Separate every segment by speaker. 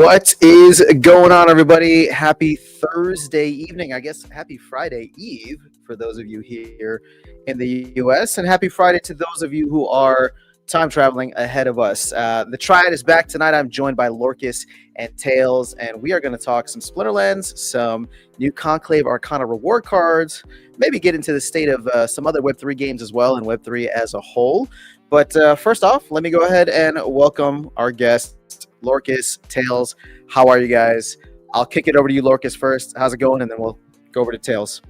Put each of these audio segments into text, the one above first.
Speaker 1: What is going on, everybody? Happy Thursday evening. I guess happy Friday Eve for those of you here in the U.S. and happy Friday to those of you who are time traveling ahead of us. The Triad is back tonight. I'm joined by Lorcas and Tails, and we are going to talk some Splinterlands, some new Conclave Arcana reward cards, maybe get into the state of some other Web3 games as well and Web3 as a whole. But first off, let me go ahead and welcome our guests, Lorcas, Tails. How are you guys? I'll kick it over to you, Lorcas, first. How's it going? And then we'll go over to Tails.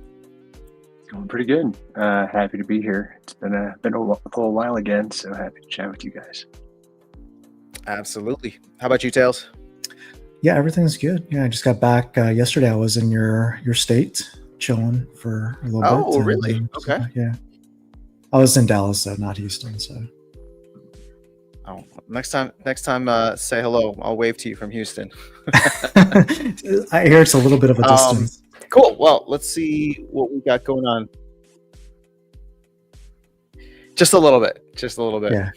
Speaker 2: Going pretty good. Happy to be here. It's been a whole while again, so happy to chat with you guys.
Speaker 1: Absolutely. How about you, Tails?
Speaker 3: Yeah, everything's good. Yeah, I just got back yesterday. I was in your state chilling for a little bit.
Speaker 1: Oh, really? Okay.
Speaker 3: Yeah. I was in Dallas, though, not Houston. So.
Speaker 1: Oh, next time, say hello. I'll wave to you from Houston.
Speaker 3: I hear it's a little bit of a distance.
Speaker 1: Cool. Well, let's see what we got going on. Just a little bit.
Speaker 3: Yeah.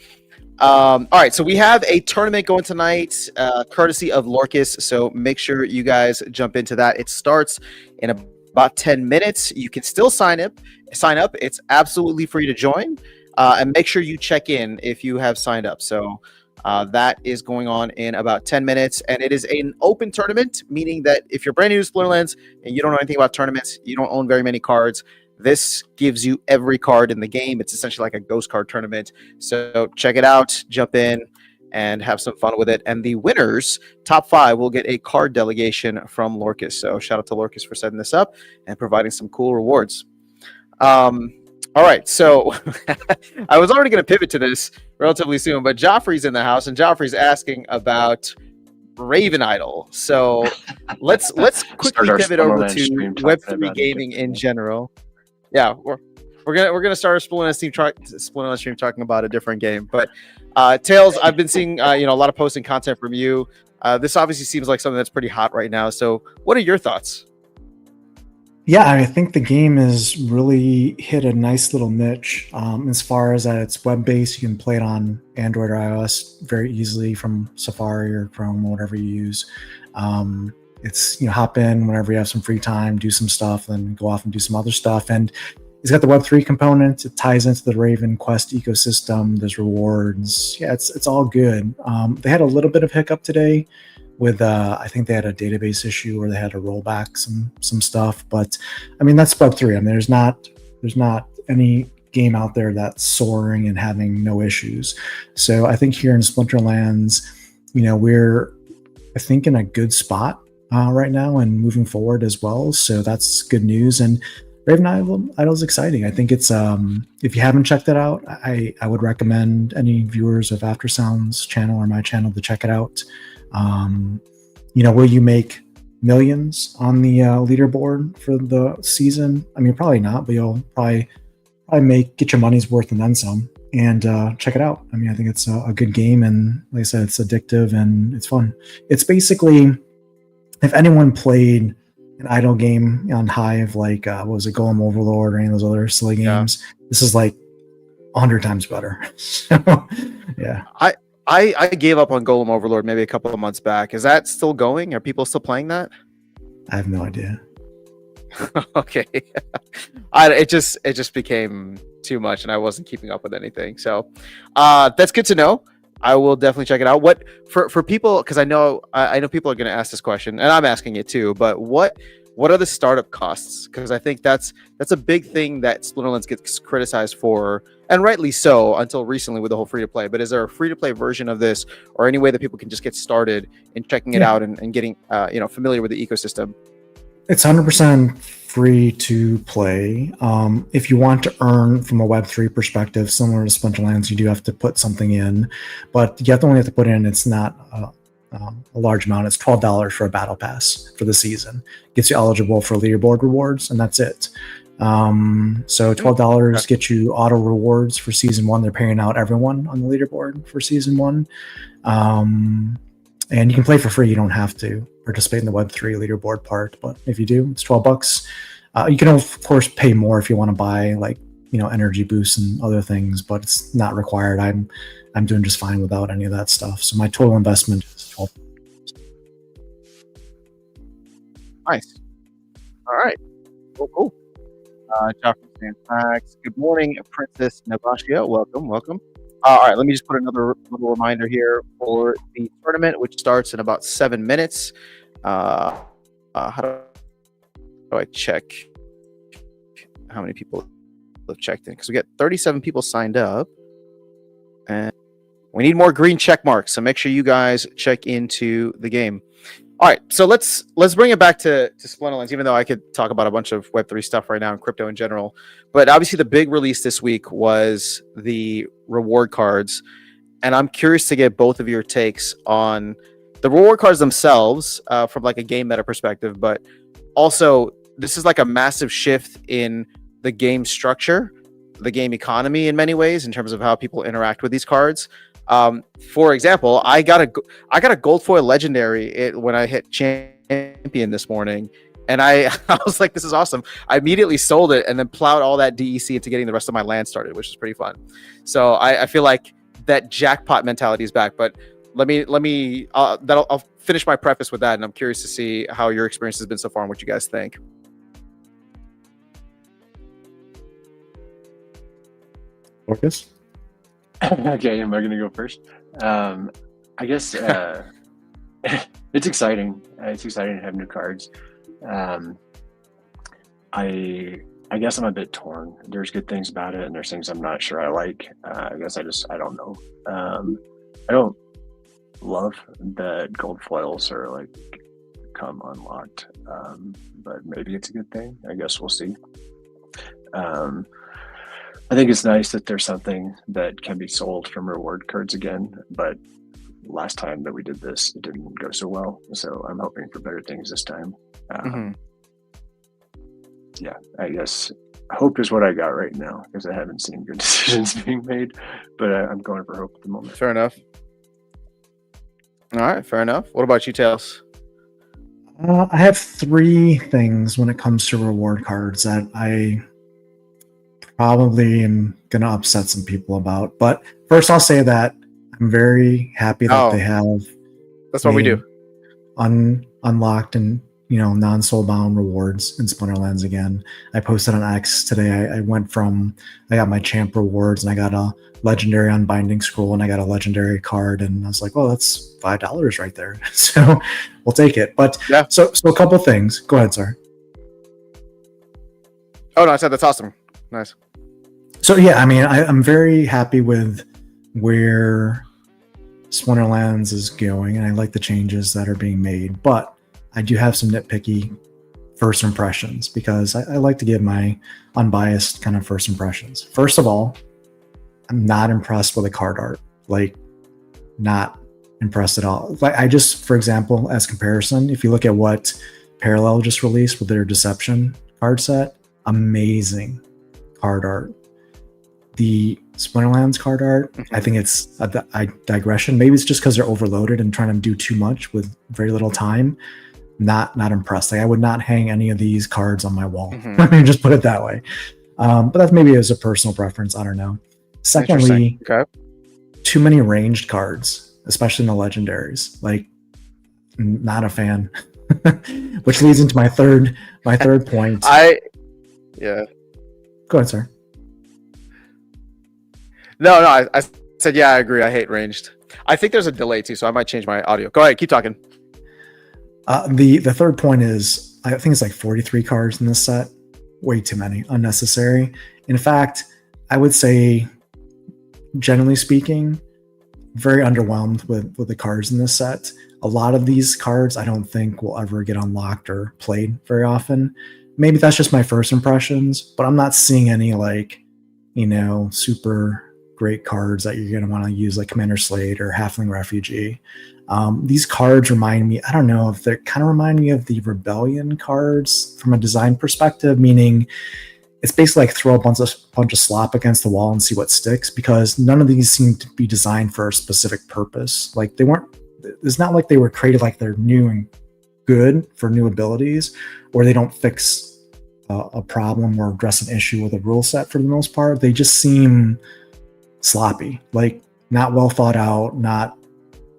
Speaker 1: All right. So we have a tournament going tonight, courtesy of Lorcas. So make sure you guys jump into that. It starts in about 10 minutes. You can still sign up. It's absolutely free to join. And make sure you check in if you have signed up. So that is going on in about 10 minutes. And it is an open tournament, meaning that if you're brand new to Splinterlands and you don't know anything about tournaments, you don't own very many cards, this gives you every card in the game. It's essentially like a ghost card tournament. So check it out, jump in, and have some fun with it. And the winners, top 5, will get a card delegation from Lorcas. So shout out to Lorcas for setting this up and providing some cool rewards. All right, so I was already going to pivot to this relatively soon, but Joffrey's in the house, and Joffrey's asking about Raven Idol. So let's quickly pivot over to Web3 gaming in general. Yeah, we're gonna start a Splinterlands stream talking about a different game. But Tails, I've been seeing a lot of posting content from you. This obviously seems like something that's pretty hot right now. So what are your thoughts?
Speaker 3: Yeah, I think the game has really hit a nice little niche as far as that it's web-based. You can play it on Android or iOS very easily from Safari or Chrome or whatever you use. It's, hop in whenever you have some free time, do some stuff, then go off and do some other stuff. And it's got the Web3 components. It ties into the Raven Quest ecosystem. There's rewards. Yeah, it's all good. They had a little bit of hiccup today with I think they had a database issue where they had to roll back some stuff, but I mean that's Web3. I mean there's not any game out there that's soaring and having no issues. So I think here in Splinterlands, we're I think in a good spot right now and moving forward as well. So that's good news. And Raven Idol is exciting. I think it's if you haven't checked it out, I would recommend any viewers of Aftersound's channel or my channel to check it out. Will you make millions on the leaderboard for the season? I mean, probably not, but you'll probably get your money's worth and then some. And check it out. I mean, I think it's a good game, and like I said, it's addictive and it's fun. It's basically, if anyone played an idle game on Hive, like what was it, Golem Overlord or any of those other silly games, this is like 100 times better. So, yeah.
Speaker 1: I gave up on Golem Overlord maybe a couple of months back. Is that still going? Are people still playing that?
Speaker 3: I have no idea.
Speaker 1: Okay. It just became too much and I wasn't keeping up with anything. So that's good to know. I will definitely check it out. What for people, because I know people are going to ask this question and I'm asking it too, but what are the startup costs? Because I think that's a big thing that Splinterlands gets criticized for, and rightly so, until recently with the whole free-to-play. But is there a free-to-play version of this, or any way that people can just get started in checking it out and getting familiar with the ecosystem?
Speaker 3: It's 100% free to play. If you want to earn from a Web3 perspective, similar to Splinterlands, you do have to put something in. But you only have to put in, it's not a large amount. It's $12 for a battle pass for the season. Gets you eligible for leaderboard rewards, and that's it. So $12 gets you auto rewards for season 1. They're paying out everyone on the leaderboard for season 1. And you can play for free. You don't have to participate in the Web3 leaderboard part, but if you do, it's $12. You can of course pay more if you want to buy like energy boosts and other things, but it's not required. I'm doing just fine without any of that stuff. So my total investment is $12.
Speaker 1: Nice. All right. Cool. Joffrey Santax. Good morning, Princess Navashia. Welcome. All right, let me just put another little reminder here for the tournament, which starts in about 7 minutes. How do I check how many people have checked in? Because we got 37 people signed up, and we need more green check marks. So make sure you guys check into the game. All right, so let's bring it back to Splinterlands, even though I could talk about a bunch of Web3 stuff right now and crypto in general. But obviously the big release this week was the reward cards. And I'm curious to get both of your takes on the reward cards themselves from like a game meta perspective, but also this is like a massive shift in the game structure, the game economy in many ways in terms of how people interact with these cards. For example, I got a gold foil legendary when I hit champion this morning, and I was like, this is awesome. I immediately sold it and then plowed all that DEC into getting the rest of my land started, which is pretty fun. So I feel like that jackpot mentality is back. But I'll finish my preface with that, and I'm curious to see how your experience has been so far and what you guys think.
Speaker 3: Focus.
Speaker 2: Okay, am I going to go first? I guess it's exciting. It's exciting to have new cards. I guess I'm a bit torn. There's good things about it, and there's things I'm not sure I like. I guess I don't know. I don't love that gold foils are like come unlocked, but maybe it's a good thing. I guess we'll see. I think it's nice that there's something that can be sold from reward cards again, but last time that we did this, it didn't go so well. So I'm hoping for better things this time. Yeah, I guess hope is what I got right now because I haven't seen good decisions being made, but I'm going for hope at the moment.
Speaker 1: Fair enough. All right, fair enough. What about you, Tails?
Speaker 3: I have 3 things when it comes to reward cards that I probably am going to upset some people about. But first, I'll say that I'm very happy that they have.
Speaker 1: That's what we do.
Speaker 3: Unlocked and non-soulbound rewards in Splinterlands again. I posted on X today. I got my champ rewards and I got a legendary unbinding scroll and I got a legendary card and I was like, well, that's $5 right there. So we'll take it. But yeah. So a couple things. Go ahead, sir.
Speaker 1: Oh no, I said that's awesome. Nice.
Speaker 3: So yeah, I mean, I'm very happy with where Splinterlands is going, and I like the changes that are being made. But I do have some nitpicky first impressions because I like to give my unbiased kind of first impressions. First of all, I'm not impressed with the card art. Like, not impressed at all. Like, I just, for example, as comparison, if you look at what Parallel just released with their Deception card set, amazing card art. The Splinterlands card art, I think it's a digression. Maybe it's just because they're overloaded and trying to do too much with very little time. Not impressed. Like, I would not hang any of these cards on my wall. I mean, just put it that way. But that's maybe as a personal preference. I don't know. Secondly, too many ranged cards, especially in the legendaries. Like, not a fan. Which leads into my third point.
Speaker 1: Yeah.
Speaker 3: Go ahead, sir.
Speaker 1: No, I said, yeah, I agree. I hate ranged. I think there's a delay too, so I might change my audio. Go ahead, keep talking.
Speaker 3: The third point is, I think it's like 43 cards in this set. Way too many, unnecessary. In fact, I would say, generally speaking, very underwhelmed with the cards in this set. A lot of these cards I don't think will ever get unlocked or played very often. Maybe that's just my first impressions, but I'm not seeing any super great cards that you're going to want to use, like Commander Slade or Halfling Refugee. These cards remind me, I don't know if they kind of remind me of the Rebellion cards from a design perspective, meaning it's basically like throw a bunch of slop against the wall and see what sticks, because none of these seem to be designed for a specific purpose. Like, it's not like they were created like they're new and good for new abilities, or they don't fix a problem or address an issue with a rule set for the most part. They just seem sloppy, like not well thought out, not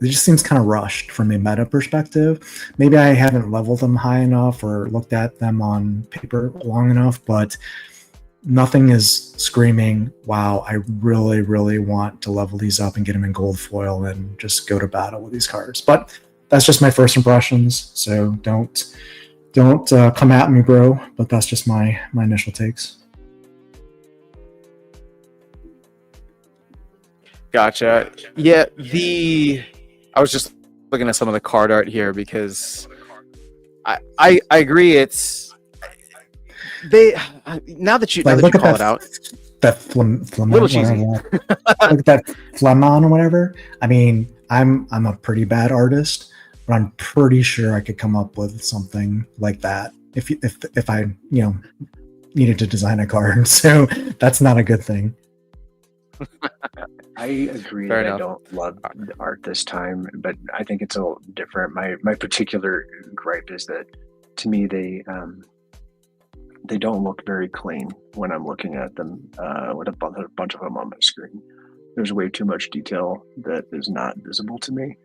Speaker 3: it just seems kind of rushed from a meta perspective. Maybe I haven't leveled them high enough or looked at them on paper long enough, but nothing is screaming, wow, I really, really want to level these up and get them in gold foil and just go to battle with these cards. But that's just my first impressions, so don't come at me, bro. But that's just my initial takes.
Speaker 1: Gotcha. Yeah, I was just looking at some of the card art here because I agree. It's now that you call it out.
Speaker 3: That Flemon,
Speaker 1: Little cheesy.
Speaker 3: Look at that Flemon or whatever. I mean, I'm a pretty bad artist, but I'm pretty sure I could come up with something like that if I needed to design a card. So that's not a good thing.
Speaker 2: I agree that I don't love the art this time, but I think it's a little different. My particular gripe is that to me they don't look very clean when I'm looking at them with a bunch of them on my screen. There's way too much detail that is not visible to me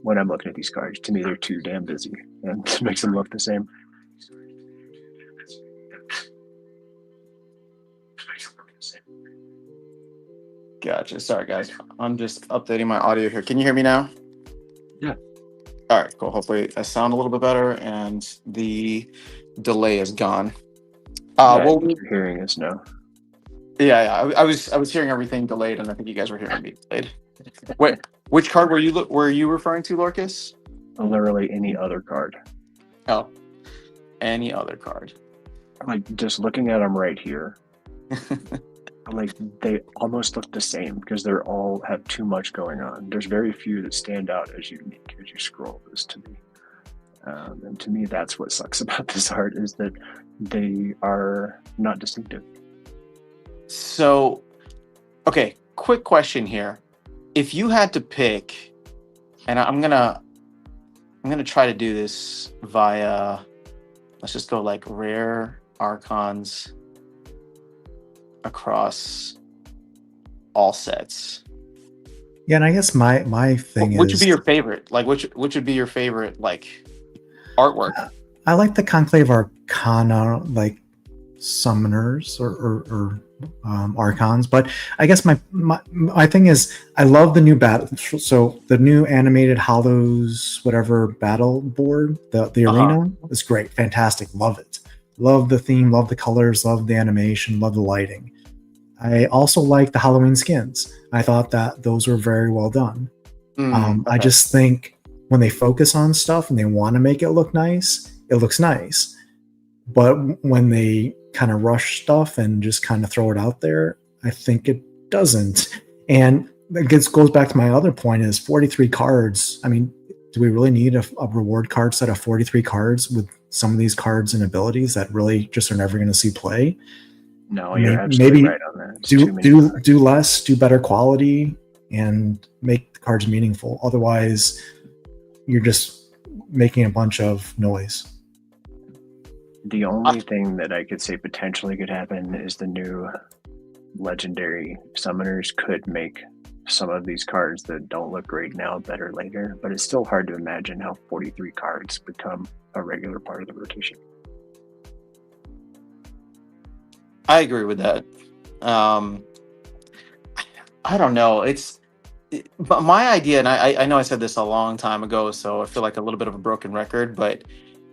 Speaker 2: when I'm looking at these cards. To me, they're too damn busy, and it makes them look the same.
Speaker 1: Gotcha. Sorry, guys. I'm just updating my audio here. Can you hear me now?
Speaker 2: Yeah.
Speaker 1: All right, cool. Hopefully I sound a little bit better and the delay is gone.
Speaker 2: Well, you're hearing us now.
Speaker 1: Yeah. I was hearing everything delayed, and I think you guys were hearing me delayed. Wait, which card were you referring to, Lorcas?
Speaker 2: Literally any other card.
Speaker 1: Oh, any other card.
Speaker 2: Like just looking at them right here. Like they almost look the same because they're all have too much going on. There's very few that stand out as unique as you scroll this to me. And to me, that's what sucks about this art is that they are not distinctive.
Speaker 1: So, okay, quick question here. If you had to pick, and I'm gonna try to do this via, let's just go like rare archons across all sets.
Speaker 3: Yeah, and I guess my thing
Speaker 1: which would be your favorite? Like which would be your favorite like artwork?
Speaker 3: I like the Conclave Arcana like summoners or archons, but I guess my thing is I love the new battle. So the new animated Hollows whatever battle board, the arena is great, fantastic, love it. Love the theme, love the colors, love the animation, love the lighting. I also like the Halloween skins. I thought that those were very well done. Okay. I just think when they focus on stuff and they want to make it look nice, it looks nice. But when they kind of rush stuff and just kind of throw it out there, I think it doesn't. And it goes back to my other point is 43 cards. I mean, do we really need a reward card set of 43 cards with some of these cards and abilities that really just are never going to see play?
Speaker 2: No, you're absolutely right on that.
Speaker 3: Do less, do better quality, and make the cards meaningful. Otherwise, you're just making a bunch of noise.
Speaker 2: The only thing that I could say potentially could happen is the new legendary summoners could make some of these cards that don't look great now better later, but it's still hard to imagine how 43 cards become a regular part of the rotation.
Speaker 1: I agree with that. I don't know. But my idea, and I know I said this a long time ago, so I feel like a little bit of a broken record, but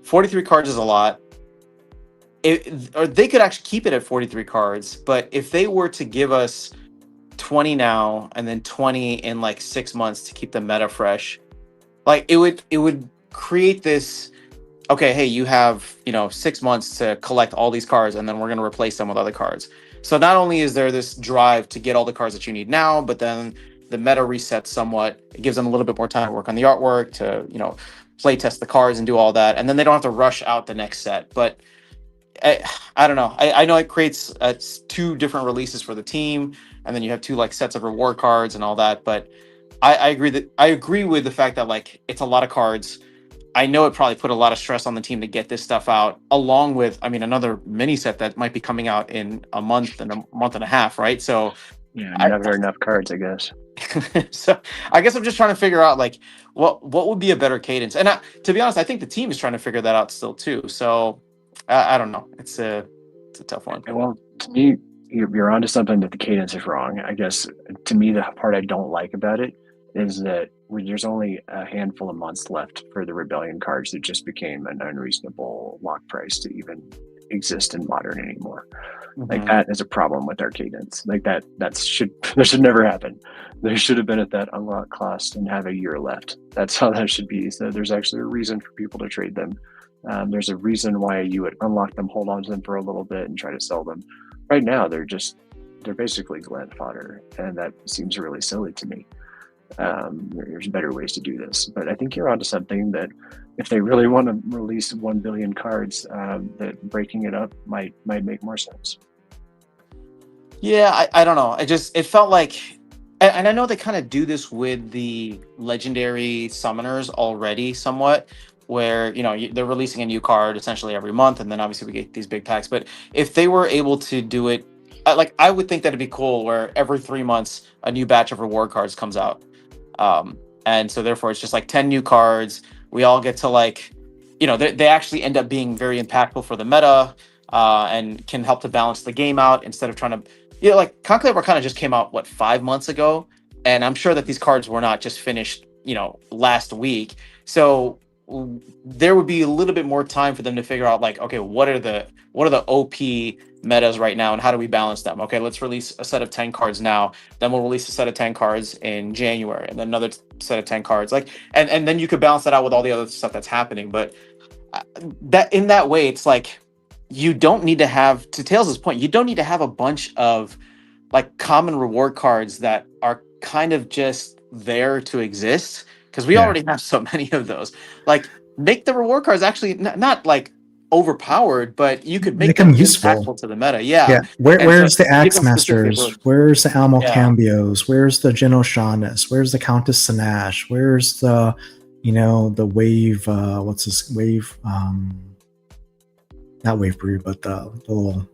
Speaker 1: 43 cards is a lot. Or they could actually keep it at 43 cards, but if they were to give us 20 now and then 20 in like 6 months to keep the meta fresh, like it would create this, okay, hey, you have 6 months to collect all these cards and then we're going to replace them with other cards. So not only is there this drive to get all the cards that you need now, but then the meta resets somewhat. It gives them a little bit more time to work on the artwork, to play test the cards and do all that, and then they don't have to rush out the next set. But I don't know. I know it creates 2 different releases for the team, and then you have 2 like sets of reward cards and all that. But I agree with the fact that like it's a lot of cards. I know it probably put a lot of stress on the team to get this stuff out, along with another mini set that might be coming out in a month and a half, right? So
Speaker 2: Yeah, you haven't heard enough cards, I guess.
Speaker 4: So I guess I'm just trying to figure out like what would be a better cadence. And to be honest, I think the team is trying to figure that out still too. So I don't know. It's a tough one.
Speaker 2: Well, to me, you're onto something that the cadence is wrong. I guess to me, the part I don't like about it is that there's only a handful of months left for the Rebellion cards that just became an unreasonable lock price to even exist in Modern anymore. Like that is a problem with our cadence. Like that should never happen. There should have been at that unlock cost and have a year left. That's how that should be. So there's actually a reason for people to trade them. There's a reason why you would unlock them, hold on to them for a little bit, and try to sell them. Right now, they're basically land fodder, and that seems really silly to me. There's better ways to do this, but I think you're onto something that if they really want to release 1 billion cards, that breaking it up might make more sense.
Speaker 4: Yeah, I don't know. It felt like, and I know they kind of do this with the legendary summoners already somewhat, where, they're releasing a new card essentially every month, and then obviously we get these big packs. But if they were able to do it, I would think that'd be cool, where every 3 months a new batch of reward cards comes out. And so therefore it's just like 10 new cards. We all get to they actually end up being very impactful for the meta, and can help to balance the game out instead of trying to, Conclave Arcana just came out 5 months ago, and I'm sure that these cards were not just finished, last week. So there would be a little bit more time for them to figure out okay, what are the OP metas right now, and how do we balance them? Okay, let's release a set of 10 cards now, then we'll release a set of 10 cards in January, and then another set of 10 cards, and then you could balance that out with all the other stuff that's happening. But that in that way, it's you don't need to have, to Tails' point, you don't need to have a bunch of common reward cards that are kind of just there to exist, because we already have so many of those. Make the reward cards actually not overpowered, but you could make them
Speaker 3: useful,
Speaker 4: impactful to the meta. Yeah.
Speaker 3: Where's the Axe Masters? Where's the Almo Cambios? Where's the Geno Shaunus? Where's the Countess Sanash? Where's the the wave, what's this wave, not wave breed, but the little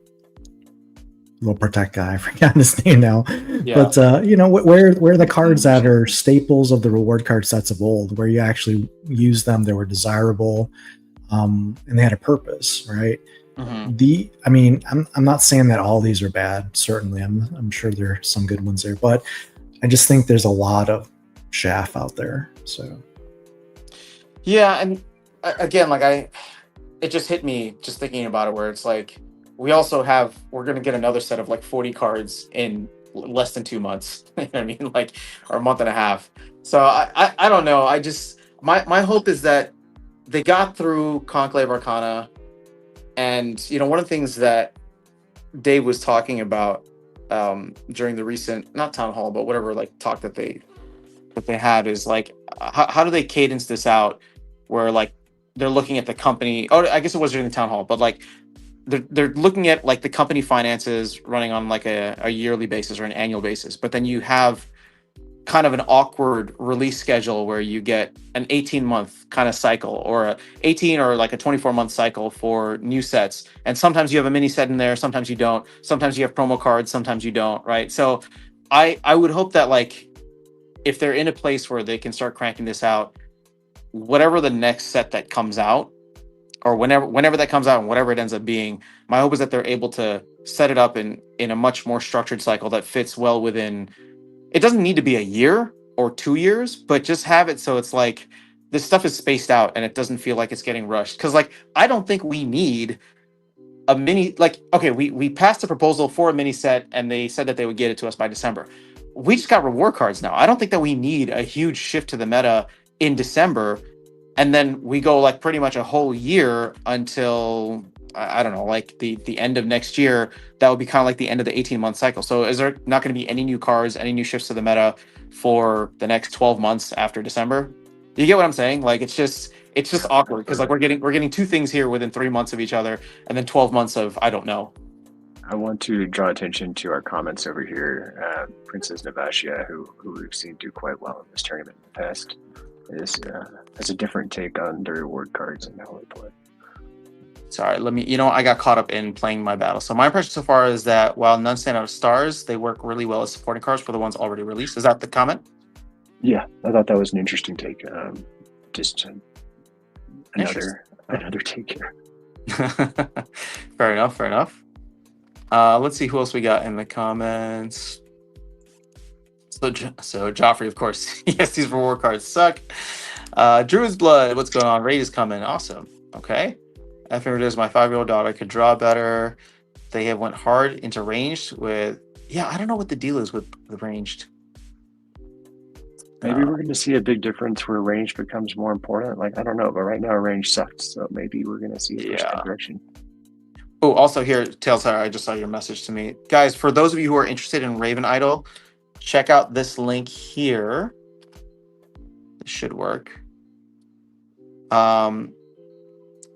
Speaker 3: protect guy, I forgot his name now. But where are the cards that are staples of the reward card sets of old, where you actually use them, they were desirable, and they had a purpose, right? I'm not saying that all these are bad. Certainly, I'm sure there are some good ones there, but I just think there's a lot of chaff out there. So
Speaker 4: yeah, and again, it just hit me just thinking about it, where it's we're going to get another set of 40 cards in less than 2 months. You know what I mean? Or a month and a half. So I don't know. I just, my hope is that they got through Conclave Arcana. And, one of the things that Dave was talking about during the recent, not town hall, but whatever, talk that they had is how do they cadence this out where they're looking at the company. Oh, I guess it was during the town hall, but they're looking at the company finances running on a yearly basis or an annual basis, but then you have kind of an awkward release schedule where you get an 18-month kind of cycle, or a 18 or a 24-month cycle for new sets, and sometimes you have a mini set in there, sometimes you don't, sometimes you have promo cards, sometimes you don't, right? So I would hope that if they're in a place where they can start cranking this out, whatever the next set that comes out, or whenever that comes out and whatever it ends up being, my hope is that they're able to set it up in a much more structured cycle that fits well within. It doesn't need to be a year or 2 years, but just have it so it's this stuff is spaced out and it doesn't feel like it's getting rushed. Because I don't think we need a mini, okay, we passed a proposal for a mini set and they said that they would get it to us by December. We just got reward cards now. I don't think that we need a huge shift to the meta in December, and then we go pretty much a whole year until I don't know, the end of next year. That would be kind of the end of the 18-month cycle. So is there not going to be any new cards, any new shifts to the meta for the next 12 months after December? You get what I'm saying? It's just awkward, because we're getting two things here within 3 months of each other, and then 12 months of I don't know.
Speaker 2: I want to draw attention to our comments over here. Princess Navashia, who we've seen do quite well in this tournament in the past, has a different take on the reward cards and how they play.
Speaker 4: Sorry, I got caught up in playing my battle. So my impression so far is that while none stand out as stars, they work really well as supporting cards for the ones already released. Is that the comment?
Speaker 2: Yeah, I thought that was an interesting take. Just another take here.
Speaker 4: Fair enough. Let's see who else we got in the comments. So Joffrey, of course. Yes, these reward cards suck. Drew's Blood, what's going on? Raid is coming. Awesome. Okay. I think it is my 5-year-old daughter could draw better. They have went hard into ranged with. Yeah, I don't know what the deal is with the ranged.
Speaker 2: Maybe we're going to see a big difference where range becomes more important. Like, I don't know, but right now range sucks. So maybe we're going to see a different direction.
Speaker 4: Oh, also here, Tails, I just saw your message to me. Guys, for those of you who are interested in Raven Idol, check out this link here. This should work.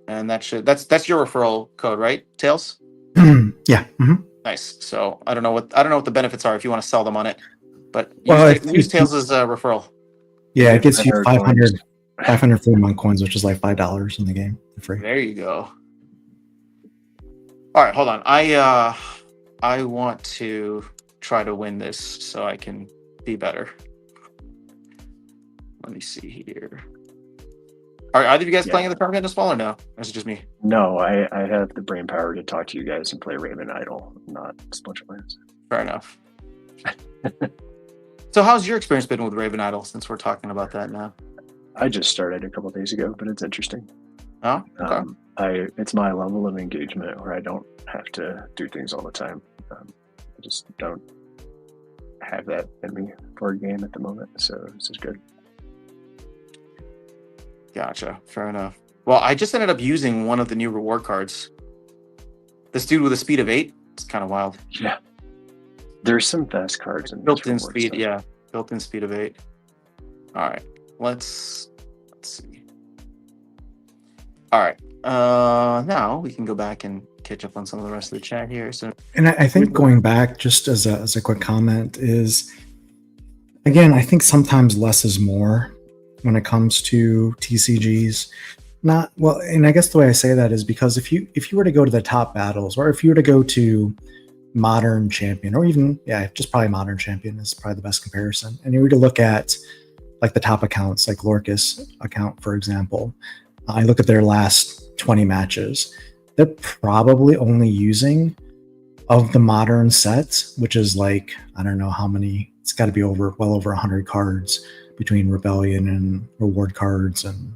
Speaker 4: And that's your referral code, right, Tails?
Speaker 3: Yeah. Mm-hmm.
Speaker 4: Nice. So I don't know what the benefits are if you want to sell them on it, but use Tails as a referral.
Speaker 3: Yeah, it gets you 500 free monk coins, which is like $5 in the game for free.
Speaker 4: There you go. All right, hold on. I want to try to win this so I can be better. Let me see here. Are either of you guys playing in the tournament as well, or no? Or is it just me?
Speaker 2: No, I have the brain power to talk to you guys and play Raven Idol, not Splinter Lands.
Speaker 4: Fair enough. So how's your experience been with Raven Idol, since we're talking about that now?
Speaker 2: I just started a couple days ago, but it's interesting.
Speaker 4: Oh, okay.
Speaker 2: It's my level of engagement where I don't have to do things all the time. I just don't have that in me for a game at the moment, so this is good.
Speaker 4: Gotcha. Fair enough. Well, I just ended up using one of the new reward cards. This dude with a speed of 8. It's kind of wild.
Speaker 2: Yeah. There's some fast cards in
Speaker 4: built-in speed. Stuff. Yeah, built-in speed of 8. All right. Let's see. All right. Now we can go back and catch up on some of the rest of the chat here. So,
Speaker 3: and I think going back, just as a quick comment, is again, I think sometimes less is more when it comes to TCGs. Not well, and I guess the way I say that is because if you were to go to the top battles, or if you were to go to Modern Champion, or even just probably Modern Champion is probably the best comparison, and you were to look at like the top accounts, like Lorcas account, for example, I look at their last 20 matches, they're probably only using, of the modern set, which is like, I don't know how many, it's got to be well over 100 cards between Rebellion and reward cards and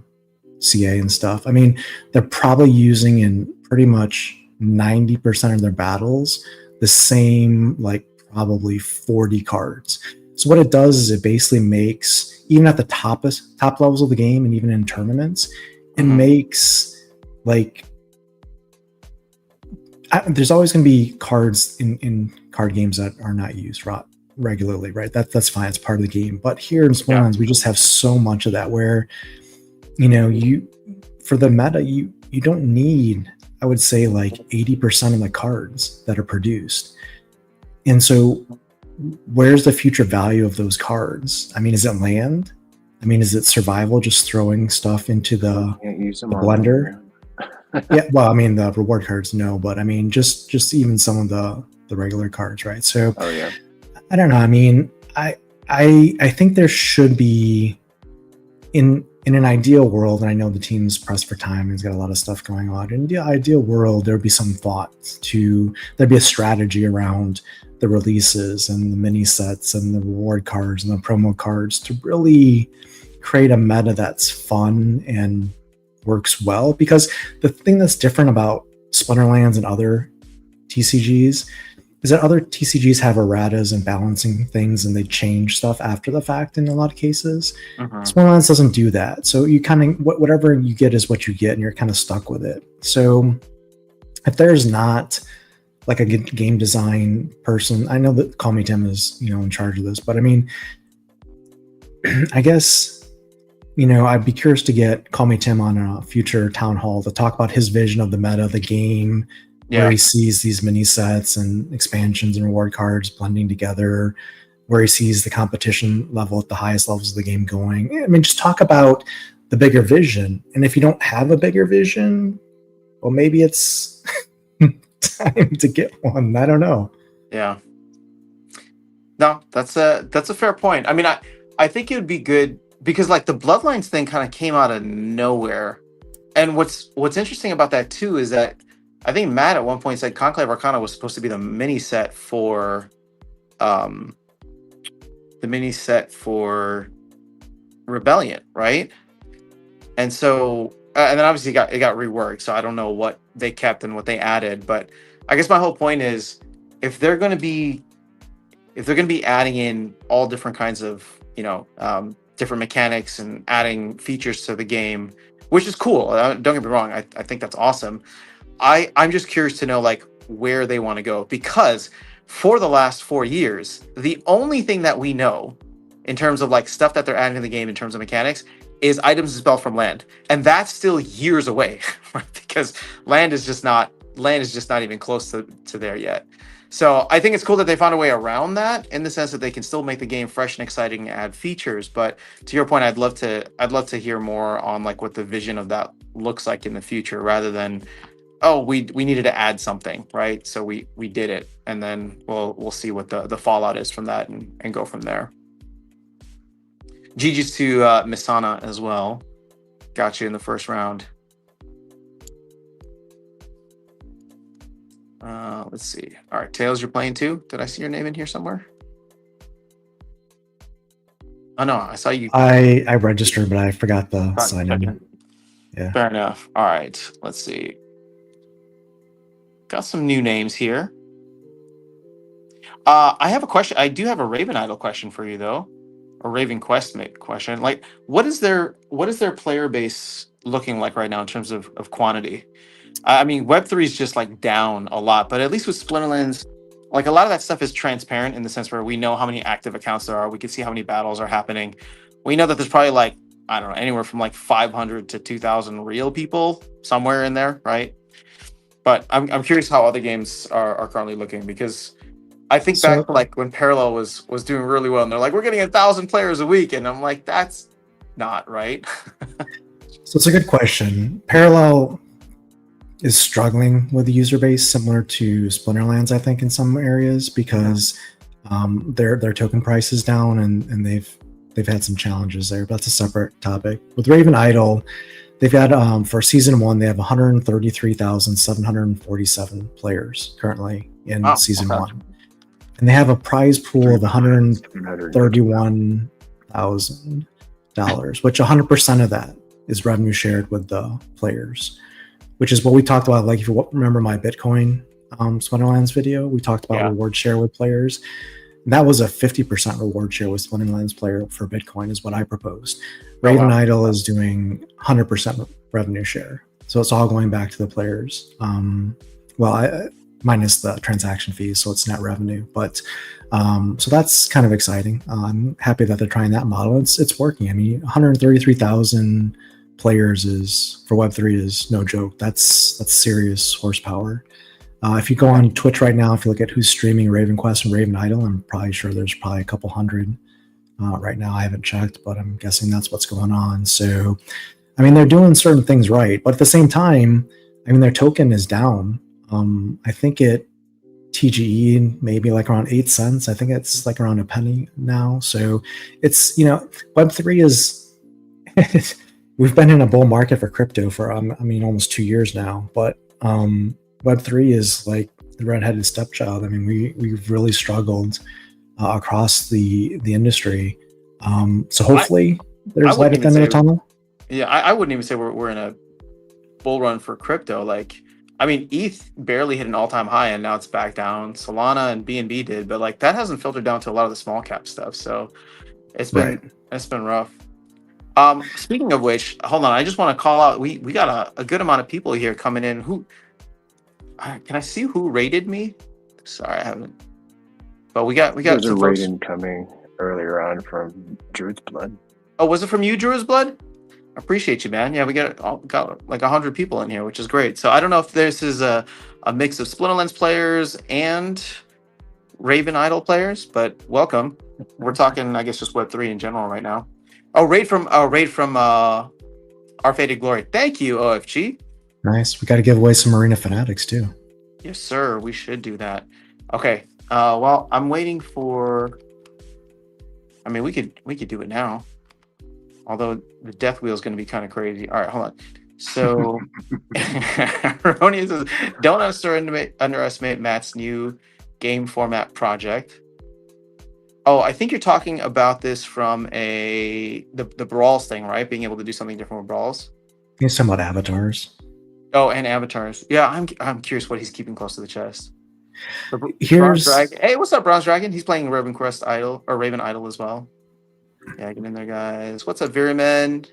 Speaker 3: CA and stuff. I mean, they're probably using in pretty much 90% of their battles the same, like probably 40 cards. So what it does is it basically makes, even at the top levels of the game and even in tournaments, it makes like, there's always going to be cards in card games that are not used regularly, right? That's fine. It's part of the game. But here in Small Lands, we just have so much of that where, you for the meta, you don't need, I would say, like 80% of the cards that are produced. And so where's the future value of those cards? I mean, is it land? I mean, is it survival, just throwing stuff into the blender? Yeah, well, I mean, the reward cards, no, but I mean, just even some of the regular cards, right? So, I don't know. I mean, I think there should be, in an ideal world, and I know the team's pressed for time and has got a lot of stuff going on. In the ideal world, there would be some thought there'd be a strategy around the releases and the mini sets and the reward cards and the promo cards to really create a meta that's fun and works well. Because the thing that's different about Splinterlands and other TCGs is that other TCGs have erratas and balancing things, and they change stuff after the fact in a lot of cases. Splinterlands doesn't do that. So you kind of, whatever you get is what you get, and you're kind of stuck with it. So if there's not like a good game design person, I know that Call Me Tim is, in charge of this, but I mean, I guess, I'd be curious to get Call Me Tim on a future town hall to talk about his vision of the meta, the game, where he sees these mini sets and expansions and reward cards blending together, where he sees the competition level at the highest levels of the game going. I mean, just talk about the bigger vision. And if you don't have a bigger vision, well, maybe it's time to get one. I don't know.
Speaker 4: Yeah. No, that's a fair point. I mean, I think it would be good because like the Bloodlines thing kind of came out of nowhere. And what's interesting about that too is that I think Matt at one point said Conclave Arcana was supposed to be the mini set for Rebellion, right? And so and then obviously it got reworked, so I don't know what they kept and what they added, but I guess my whole point is if they're going to be adding in all different kinds of, different mechanics and adding features to the game, which is cool. Don't get me wrong. I think that's awesome. I'm just curious to know like where they want to go, because for the last 4 years, the only thing that we know in terms of like stuff that they're adding to the game in terms of mechanics is items dispelled from land. And that's still years away, right? Because land is just not even close to there yet. So I think it's cool that they found a way around that in the sense that they can still make the game fresh and exciting and add features. But to your point, I'd love to hear more on like what the vision of that looks like in the future, rather than, oh, we needed to add something, right? So we did it, and then we'll see what the fallout is from that and go from there. GG's to Misana as well. Got you in the first round. Let's see. All right, Tails, you're playing too? Did I see your name in here somewhere? Oh no, I saw you.
Speaker 3: I registered, but I forgot the sign in. Yeah.
Speaker 4: Fair enough. All right, let's see. Got some new names here. I have a question. I do have a Raven Idol question for you though. A Raven Quest question. Like, what is their player base looking like right now in terms of quantity? I mean, Web3 is just like down a lot, but at least with Splinterlands, like a lot of that stuff is transparent in the sense where we know how many active accounts there are. We can see how many battles are happening. We know that there's probably like, I don't know, anywhere from like 500 to 2,000 real people somewhere in there, right? But I'm curious how other games are currently looking, because I think back to like when Parallel was doing really well, and they're like, we're getting 1,000 players a week, and I'm like, that's not right.
Speaker 3: So it's a good question. Parallel is struggling with the user base similar to Splinterlands, I think, in some areas, because their token price is down, and they've had some challenges there. But that's a separate topic. With Raven Idol, they've got for season 1, they have 133,747 players currently in season 1, and they have a prize pool of $131,000, which 100% of that is revenue shared with the players, which is what we talked about. Like, if you remember my Bitcoin Splinterlands video, we talked about reward share with players. And that was a 50% reward share with Splinterlands player for Bitcoin is what I proposed. Raven Idol is doing 100% revenue share. So it's all going back to the players. Minus the transaction fees, so it's net revenue. But so that's kind of exciting. I'm happy that they're trying that model. It's working. I mean, 133,000 players is for Web3 is no joke. That's serious horsepower. If you go on Twitch right now, if you look at who's streaming Raven Quest and Raven Idol, I'm probably sure there's probably a couple hundred right now. I haven't checked, but I'm guessing that's what's going on. So, I mean, they're doing certain things right, but at the same time, I mean, their token is down. I think it TGE maybe like around 8 cents. I think it's like around a penny now. So it's, Web3 is, we've been in a bull market for crypto for, almost 2 years now, but Web3 is like the redheaded stepchild. I mean, we've really struggled across the industry. So hopefully there's light at the end of the tunnel.
Speaker 4: Yeah, I wouldn't even say we're in a bull run for crypto. Like, I mean, ETH barely hit an all-time high, and now it's back down. Solana and BNB did, but like that hasn't filtered down to a lot of the small cap stuff. So it's been rough. Speaking of which, hold on, I just want to call out. We got a good amount of people here coming in. Who can I see who rated me? Sorry, I haven't. But we got
Speaker 2: There's a rating coming earlier on from Druid's Blood.
Speaker 4: Oh, was it from you, Druid's Blood? Appreciate you, man. Yeah, we got like 100 people in here, which is great. So I don't know if this is a mix of Splinterlands players and Raven Idol players, but welcome. We're talking, I guess, just Web3 in general right now. Oh, raid from Our Faded Glory. Thank you, OFG.
Speaker 3: Nice. We got to give away some Arena Fanatics too.
Speaker 4: Yes, sir. We should do that. Okay. Well, I'm waiting for. I mean, we could do it now. Although the death wheel is going to be kind of crazy. All right, hold on. So, Ronnie says, "Don't underestimate Matt's new game format project." Oh, I think you're talking about this from the brawls thing, right? Being able to do something different with brawls.
Speaker 3: He's talking about avatars.
Speaker 4: Oh, and avatars. Yeah, I'm curious what he's keeping close to the chest. Bronze
Speaker 3: Here's
Speaker 4: Dragon. Hey, what's up, Bronze Dragon? He's playing Raven Quest Idol or Raven Idol as well. Yeah, get in there, guys. What's up, Viriman?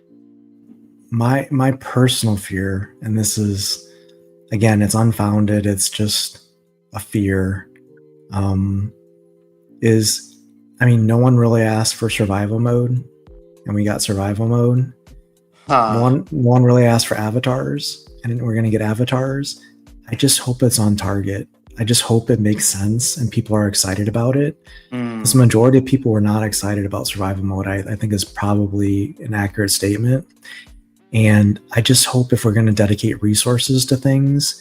Speaker 3: my personal fear, and this is, again, it's unfounded. It's just a fear. Is, I mean, no one really asked for survival mode, and we got survival mode. No one really asked for avatars, and we're gonna get avatars. I just hope it's on target. I just hope it makes sense and people are excited about it. Because the majority of people were not excited about survival mode. I think is probably an accurate statement. And I just hope if we're going to dedicate resources to things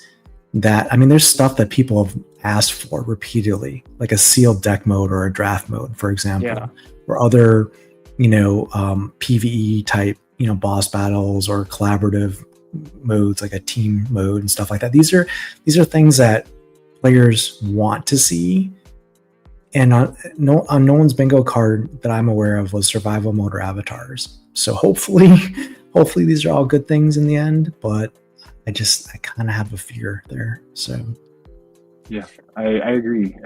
Speaker 3: that, I mean, there's stuff that people have asked for repeatedly, like a sealed deck mode or a draft mode, for example, or other, PvE type, boss battles or collaborative modes, like a team mode and stuff like that. These are things that players want to see, and on no one's bingo card that I'm aware of was survival mode or avatars. So hopefully these are all good things in the end, but I kind of have a fear there. So
Speaker 2: yeah, I agree.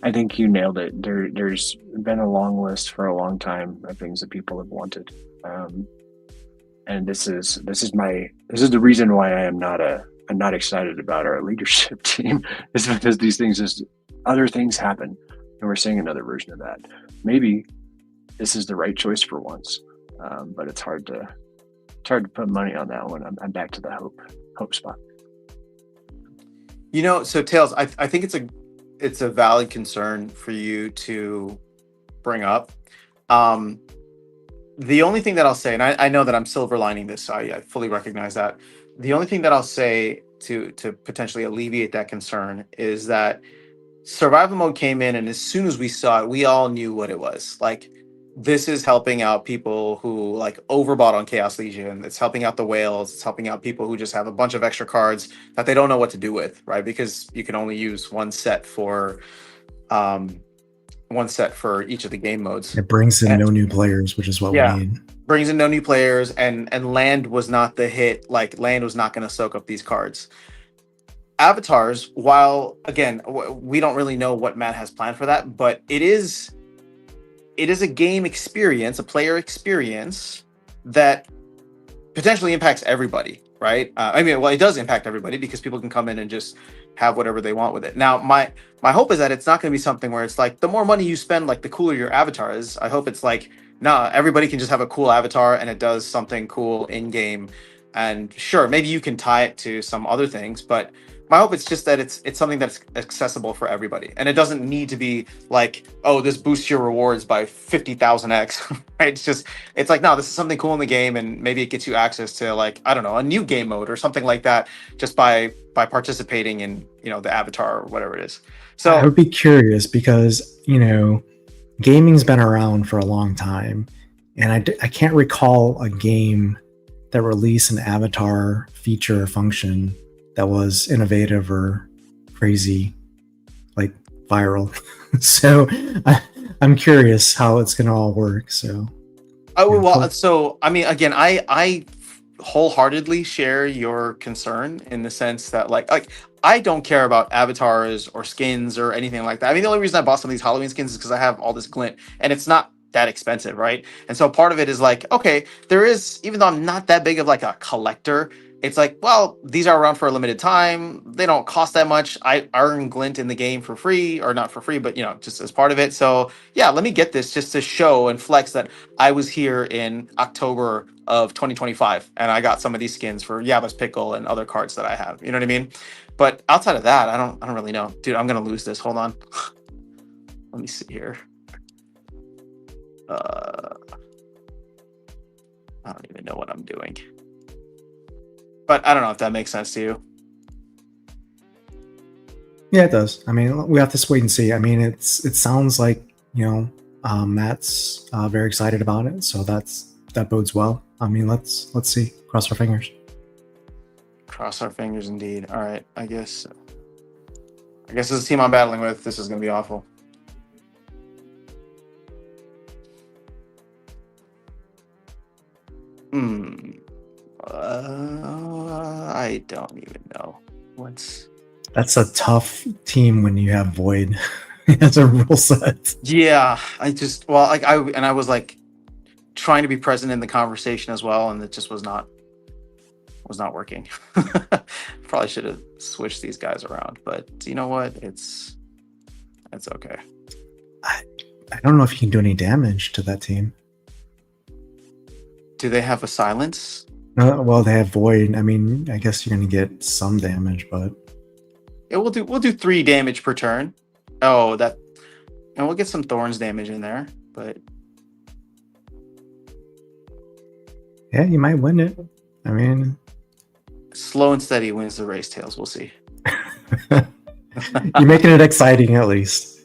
Speaker 2: I think you nailed it. There's been a long list for a long time of things that people have wanted, and this is the reason why I'm not excited about our leadership team, is because other things happen, and we're seeing another version of that. Maybe this is the right choice for once, but it's hard to put money on that one. I'm back to the hope spot.
Speaker 4: So Tails, I think it's a valid concern for you to bring up. The only thing that I'll say, and I know that I'm silver lining this, so I fully recognize that. The only thing that I'll say to potentially alleviate that concern is that survival mode came in, and as soon as we saw it, we all knew what it was. Like, this is helping out people who overbought on Chaos Legion. It's helping out the whales. It's helping out people who just have a bunch of extra cards that they don't know what to do with, right? Because you can only use one set for each of the game modes.
Speaker 3: It brings in no new players, which is what we need.
Speaker 4: Brings in no new players, and land was not the hit. Like, land was not going to soak up these cards. Avatars, while again we don't really know what Matt has planned for that, but it is a game experience, a player experience that potentially impacts everybody, right? It does impact everybody because people can come in and just have whatever they want with it. Now, my hope is that it's not going to be something where it's like the more money you spend, like the cooler your avatar is. I hope it's like, nah, everybody can just have a cool avatar and it does something cool in game. And sure, maybe you can tie it to some other things, but my hope is just that it's something that's accessible for everybody, and it doesn't need to be like, oh, this boosts your rewards by 50,000x. Right? It's like, no, this is something cool in the game, and maybe it gets you access to, like, I don't know, a new game mode or something like that, just by participating in the avatar or whatever it is. So
Speaker 3: I would be curious because gaming's been around for a long time, and I can't recall a game that released an avatar feature or function that was innovative or crazy, like viral. So I'm curious how it's going to all work. So,
Speaker 4: again, I wholeheartedly share your concern in the sense that like I don't care about avatars or skins or anything like that. I mean, the only reason I bought some of these Halloween skins is because I have all this glint, and it's not that expensive, right? And so part of it is like, okay, there is, even though I'm not that big of like a collector, it's like, well, these are around for a limited time. They don't cost that much. I earn glint in the game for free, or not for free, but just as part of it. So yeah, let me get this just to show and flex that I was here in October of 2025 and I got some of these skins for Yabba's Pickle and other cards that I have. You know what I mean? But outside of that, I don't really know. Dude, I'm gonna lose this. Hold on. Let me see here. I don't even know what I'm doing. But I don't know if that makes sense to you.
Speaker 3: Yeah, it does. I mean, we have to wait and see. I mean, it sounds like, Matt's very excited about it, so that bodes well. I mean, let's see. Cross our fingers.
Speaker 4: Cross our fingers, indeed. All right, I guess this is the team I'm battling with. This is going to be awful. I don't even know.
Speaker 3: That's a tough team when you have Void as a rule set.
Speaker 4: Yeah, I was like trying to be present in the conversation as well, and it just was not working. Probably should have switched these guys around, but you know what? It's okay.
Speaker 3: I don't know if you can do any damage to that team.
Speaker 4: Do they have a silence?
Speaker 3: Well, they have Void. I mean, I guess you're going to get some damage, but
Speaker 4: Yeah, we'll do 3 damage per turn. Oh, and we'll get some Thorns damage in there, but
Speaker 3: yeah, you might win it. I mean,
Speaker 4: slow and steady wins the race, Tails. We'll see.
Speaker 3: you're making it exciting at least.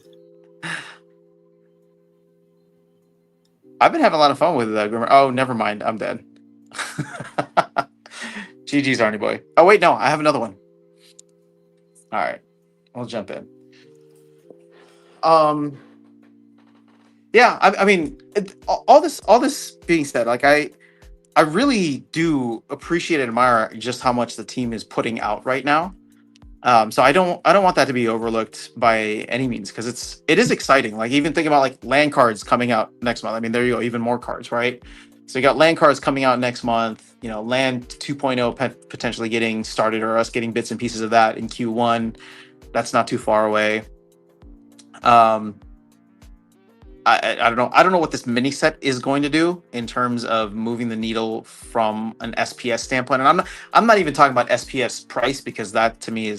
Speaker 4: I've been having a lot of fun with Grimmer. Oh, never mind. I'm dead. GG's, Arnie boy. Oh, wait, no. I have another one. All right. We'll jump in. Yeah, I mean, all this being said, like I really do appreciate and admire just how much the team is putting out right now. So I don't want that to be overlooked by any means, because it is exciting. Like, even think about like land cards coming out next month. I mean, there you go, even more cards, right? So you got land cards coming out next month. Land 2.0 potentially getting started, or us getting bits and pieces of that in Q1. That's not too far away. I don't know what this mini set is going to do in terms of moving the needle from an SPS standpoint, and I'm not even talking about SPS price, because that to me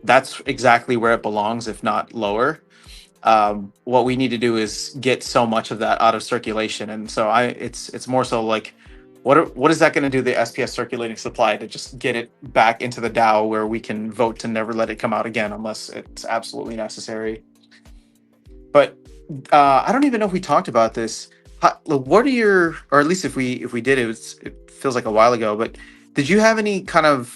Speaker 4: that's exactly where it belongs, if not lower. What we need to do is get so much of that out of circulation, and so it's more so like, what is that going to do, the SPS circulating supply, to just get it back into the DAO where we can vote to never let it come out again unless it's absolutely necessary. But I don't even know if we talked about this. What are your, or at least if we did, it feels like a while ago, but did you have any kind of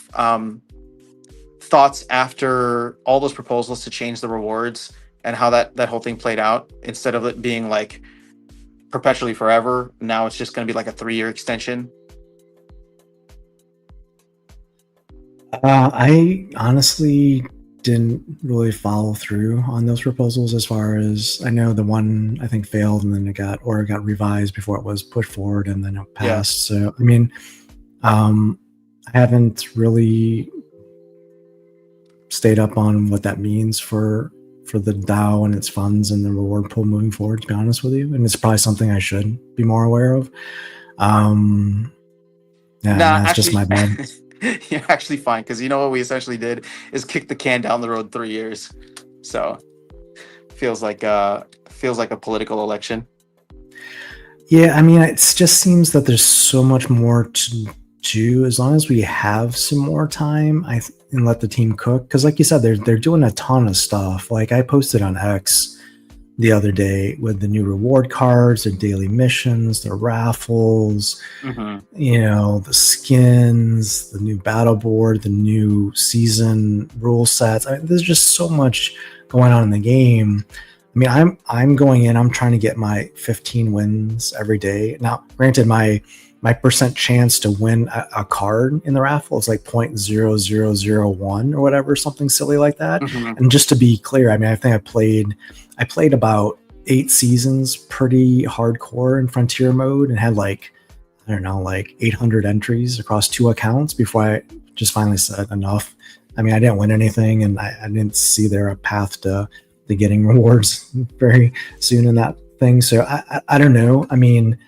Speaker 4: thoughts after all those proposals to change the rewards and how that whole thing played out? Instead of it being like perpetually forever, now it's just going to be like a 3-year extension.
Speaker 3: I honestly didn't really follow through on those proposals. As far as I know, the one I think failed, and then it got revised before it was pushed forward, and then it passed. Yeah. So I mean, I haven't really stayed up on what that means for the DAO and its funds and the reward pool moving forward, to be honest with you. And it's probably something I should be more aware of. That's just my bad.
Speaker 4: You're actually fine, because you know what we essentially did is kick the can down the road 3 years. So feels like a political election.
Speaker 3: Yeah, I mean, it just seems that there's so much more to do as long as we have some more time and let the team cook. Because like you said, they're doing a ton of stuff. Like, I posted on X the other day with the new reward cards, their daily missions, their raffles, the skins, the new battle board, the new season rule sets. I mean, there's just so much going on in the game. I mean, I'm going in, I'm trying to get my 15 wins every day. Now, granted, my percent chance to win a card in the raffle is like 0.0001 or whatever, something silly like that. And just to be clear, I mean, I think I played about 8 seasons pretty hardcore in Frontier mode, and had like 800 entries across 2 accounts before I just finally said enough. I mean, I didn't win anything, and I didn't see there a path to getting rewards very soon in that thing. So I don't know. I mean,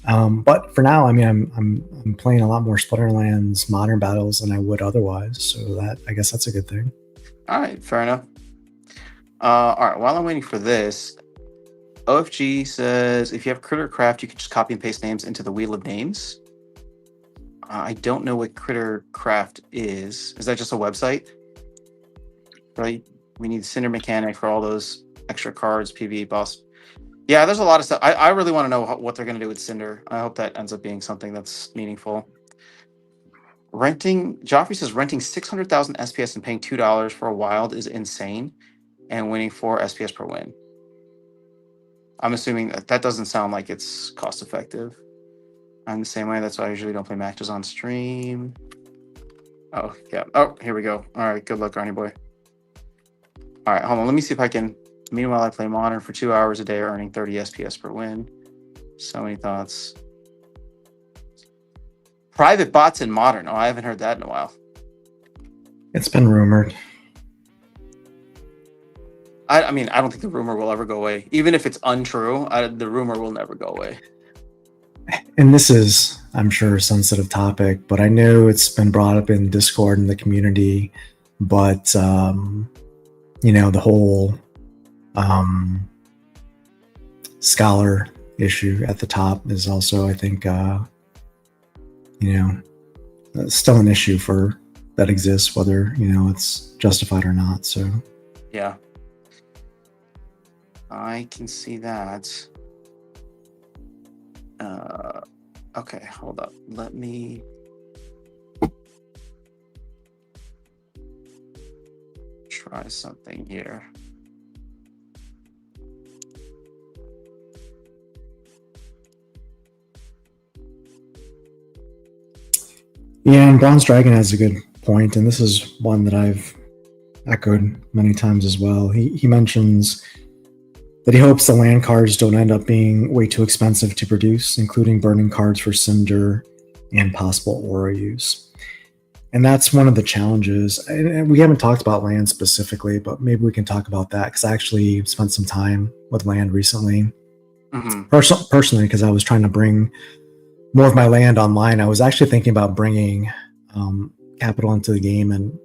Speaker 3: but for now, I mean, I'm playing a lot more Splinterlands modern battles than I would otherwise. So I guess that's a good thing.
Speaker 4: All right, fair enough. All right, while I'm waiting for this, OFG says if you have Critter Craft, you can just copy and paste names into the Wheel of Names. I don't know what Critter Craft is. Is that just a website? Right. We need Cinder Mechanic for all those extra cards, PvE boss. Yeah, there's a lot of stuff. I really want to know what they're going to do with Cinder. I hope that ends up being something that's meaningful. Joffrey says renting 600,000 SPS and paying $2 for a wild is insane, and winning 4 SPS per win. I'm assuming that doesn't sound like it's cost effective. I'm the same way. That's why I usually don't play matches on stream. Oh, yeah. Oh, here we go. All right. Good luck, Arnie boy. All right. Hold on. Let me see if I can. Meanwhile, I play Modern for 2 hours a day, earning 30 SPS per win. So many thoughts. Private bots in Modern. Oh, I haven't heard that in a while.
Speaker 3: It's been rumored.
Speaker 4: I mean, I don't think the rumor will ever go away. Even if it's untrue, the rumor will never go away.
Speaker 3: And this is, I'm sure, a sensitive topic, but I know it's been brought up in Discord in the community. But, the whole scholar issue at the top is also, I think, still an issue that exists, whether, it's justified or not. So,
Speaker 4: yeah. I can see that. Okay, hold up. Let me try something here.
Speaker 3: Yeah, and Bronze Dragon has a good point, and this is one that I've echoed many times as well. He mentions that he hopes the land cards don't end up being way too expensive to produce, including burning cards for Cinder and possible aura use. And that's one of the challenges. And we haven't talked about land specifically, but maybe we can talk about that, because I actually spent some time with land recently.
Speaker 4: Mm-hmm.
Speaker 3: Personally, because I was trying to bring more of my land online. I was actually thinking about bringing capital into the game and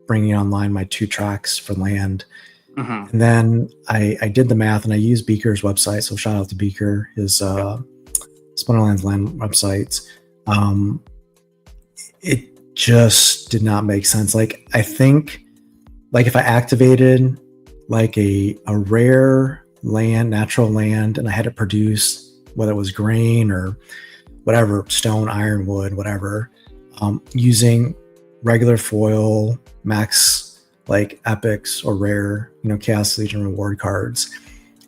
Speaker 3: bringing online my 2 tracks for land.
Speaker 4: Mm-hmm.
Speaker 3: And then I did the math, and I used Beaker's website. So shout out to Beaker, his Splinterlands land websites. It just did not make sense. Like, I think, like, if I activated like a rare land, natural land, and I had it produce, whether it was grain or whatever, stone, iron, wood, whatever, using regular foil, max, like epics or rare, Chaos Legion reward cards,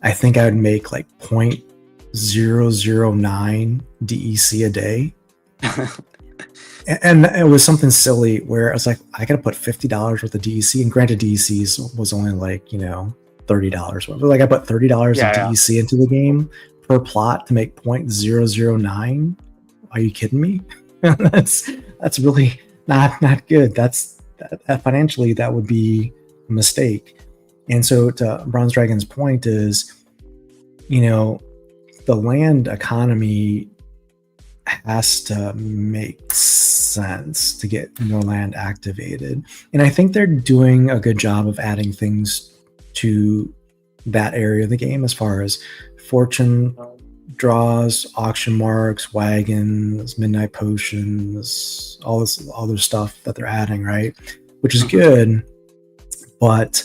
Speaker 3: I think I would make like 0.009 DEC a day. And it was something silly where I was like, I gotta put $50 worth of DEC, and granted DECs was only like, $30 worth. But like, I put $30 of DEC into the game per plot to make 0.009. Are you kidding me? That's really not good. That financially, that would be a mistake. And so, to Bronze Dragon's point is, the land economy has to make sense to get more land activated. And I think they're doing a good job of adding things to that area of the game, as far as fortune draws, auction marks, wagons, midnight potions, all this other stuff that they're adding, right? Which is good, but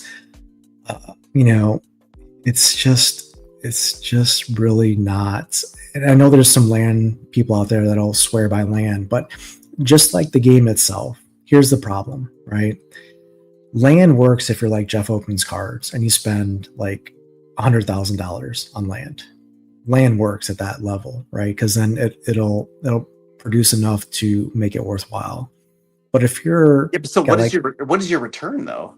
Speaker 3: it's just really not. And I know there's some land people out there that'll swear by land, but just like the game itself, here's the problem, right? Land works if you're like Jeff opens cards and you spend like $100,000 on land. Land works at that level, right? Because then it'll produce enough to make it worthwhile. But if you're
Speaker 4: but so what is your return though?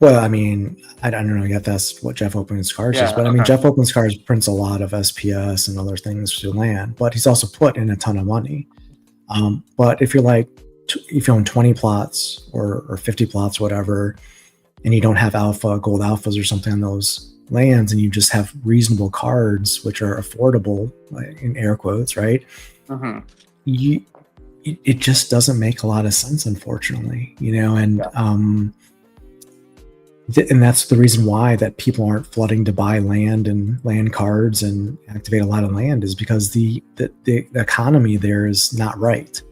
Speaker 3: Well, I mean, I don't know if that's what Jeff Opens Cards is, but I mean, Jeff Opens Cards prints a lot of SPS and other things to land, but he's also put in a ton of money. But if you're like, if you own 20 plots or 50 plots, whatever, and you don't have gold alphas or something on those lands, and you just have reasonable cards, which are affordable, like, in air quotes, right?
Speaker 4: Mm-hmm.
Speaker 3: It just doesn't make a lot of sense, unfortunately, and And that's the reason why that people aren't flooding to buy land and land cards and activate a lot of land, is because the economy there is not right.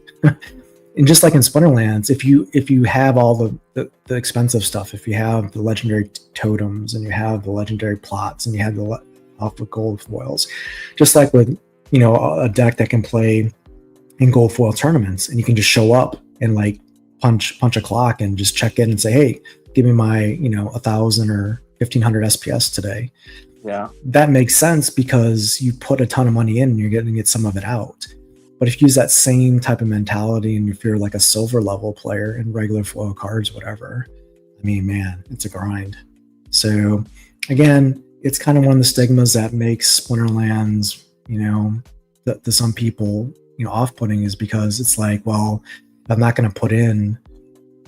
Speaker 3: And just like in Splinterlands, if you have all the expensive stuff, if you have the legendary totems and you have the legendary plots and you have the off with gold foils, just like with a deck that can play in gold foil tournaments, and you can just show up and like punch a clock and just check in and say, hey, give me my 1,000 or 1,500 SPS today.
Speaker 4: Yeah,
Speaker 3: that makes sense because you put a ton of money in and you're getting to get some of it out. But if you use that same type of mentality and if you're like a silver level player in regular foil cards, whatever, I mean, man, it's a grind. So again, it's kind of one of the stigmas that makes Splinterlands, to some people, off-putting, is because it's like, well, I'm not going to put in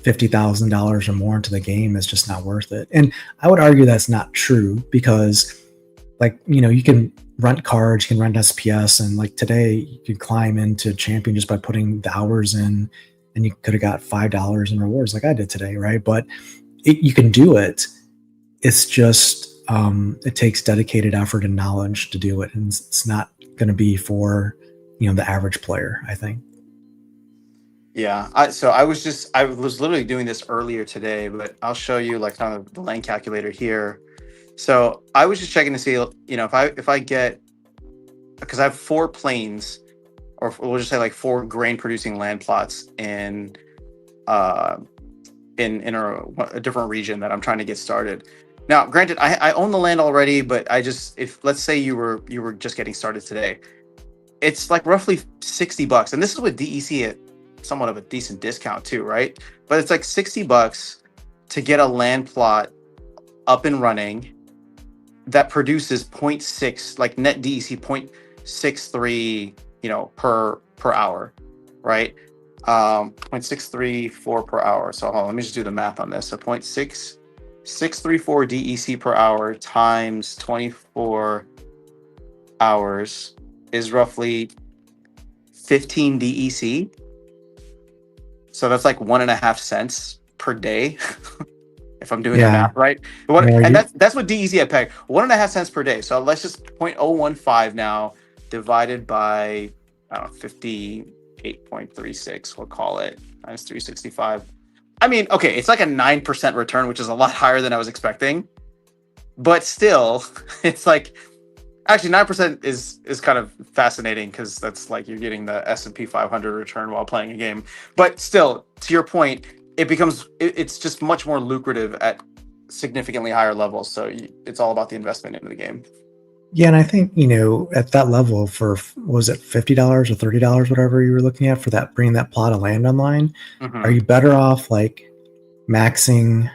Speaker 3: $50,000 or more into the game. It's just not worth it. And I would argue that's not true, because you can rent cards, you can rent SPS, and like today you could climb into champion just by putting the hours in, and you could have got $5 in rewards like I did today, right? But you can do it. It's just it takes dedicated effort and knowledge to do it, and it's not going to be for the average player, I think.
Speaker 4: Yeah, I was literally doing this earlier today, but I'll show you like kind of the land calculator here. So I was just checking to see, if I get, because I have 4 plains, or we'll just say like 4 grain producing land plots in a different region that I'm trying to get started. Now, granted, I own the land already, but if let's say you were just getting started today, it's like roughly $60, and this is with DEC at somewhat of a decent discount too, right? But it's like $60 to get a land plot up and running that produces 0.6, like net DEC 0.63, per hour, right? 0.634 per hour. So hold on, let me just do the math on this. So 0.6634 DEC per hour times 24 hours is roughly 15 DEC. So that's like 1.5 cents per day, if I'm doing the math right. That's what DEC I pegged, 1.5 cents per day. So let's just 0.015 now divided by 58.36. We'll call it minus 365. I mean, okay, it's like a 9% return, which is a lot higher than I was expecting. But still, it's like, actually 9% is kind of fascinating, because that's like you're getting the S&P 500 return while playing a game. But still, to your point, it's just much more lucrative at significantly higher levels. So it's all about the investment into the game.
Speaker 3: Yeah, and I think at that level, for was it $50 or $30, whatever you were looking at for that, bringing that plot of land online, are you better off like maxing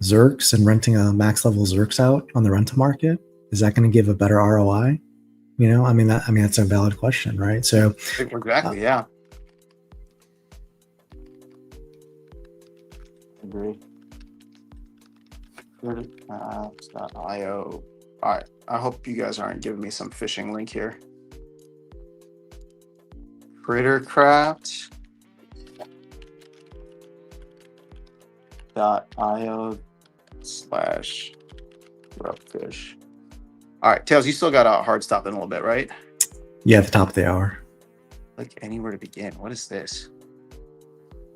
Speaker 3: Zerks and renting a max level Zerks out on the rental market? Is that going to give a better ROI? That's a valid question, right? So
Speaker 4: exactly, yeah. Agree. .io. All right. I hope you guys aren't giving me some phishing link here. Crittercraft.io/roughfish. All right, Tails, you still got a hard stop in a little bit, right?
Speaker 3: Yeah, at the top of the hour.
Speaker 4: Like anywhere to begin. What is this?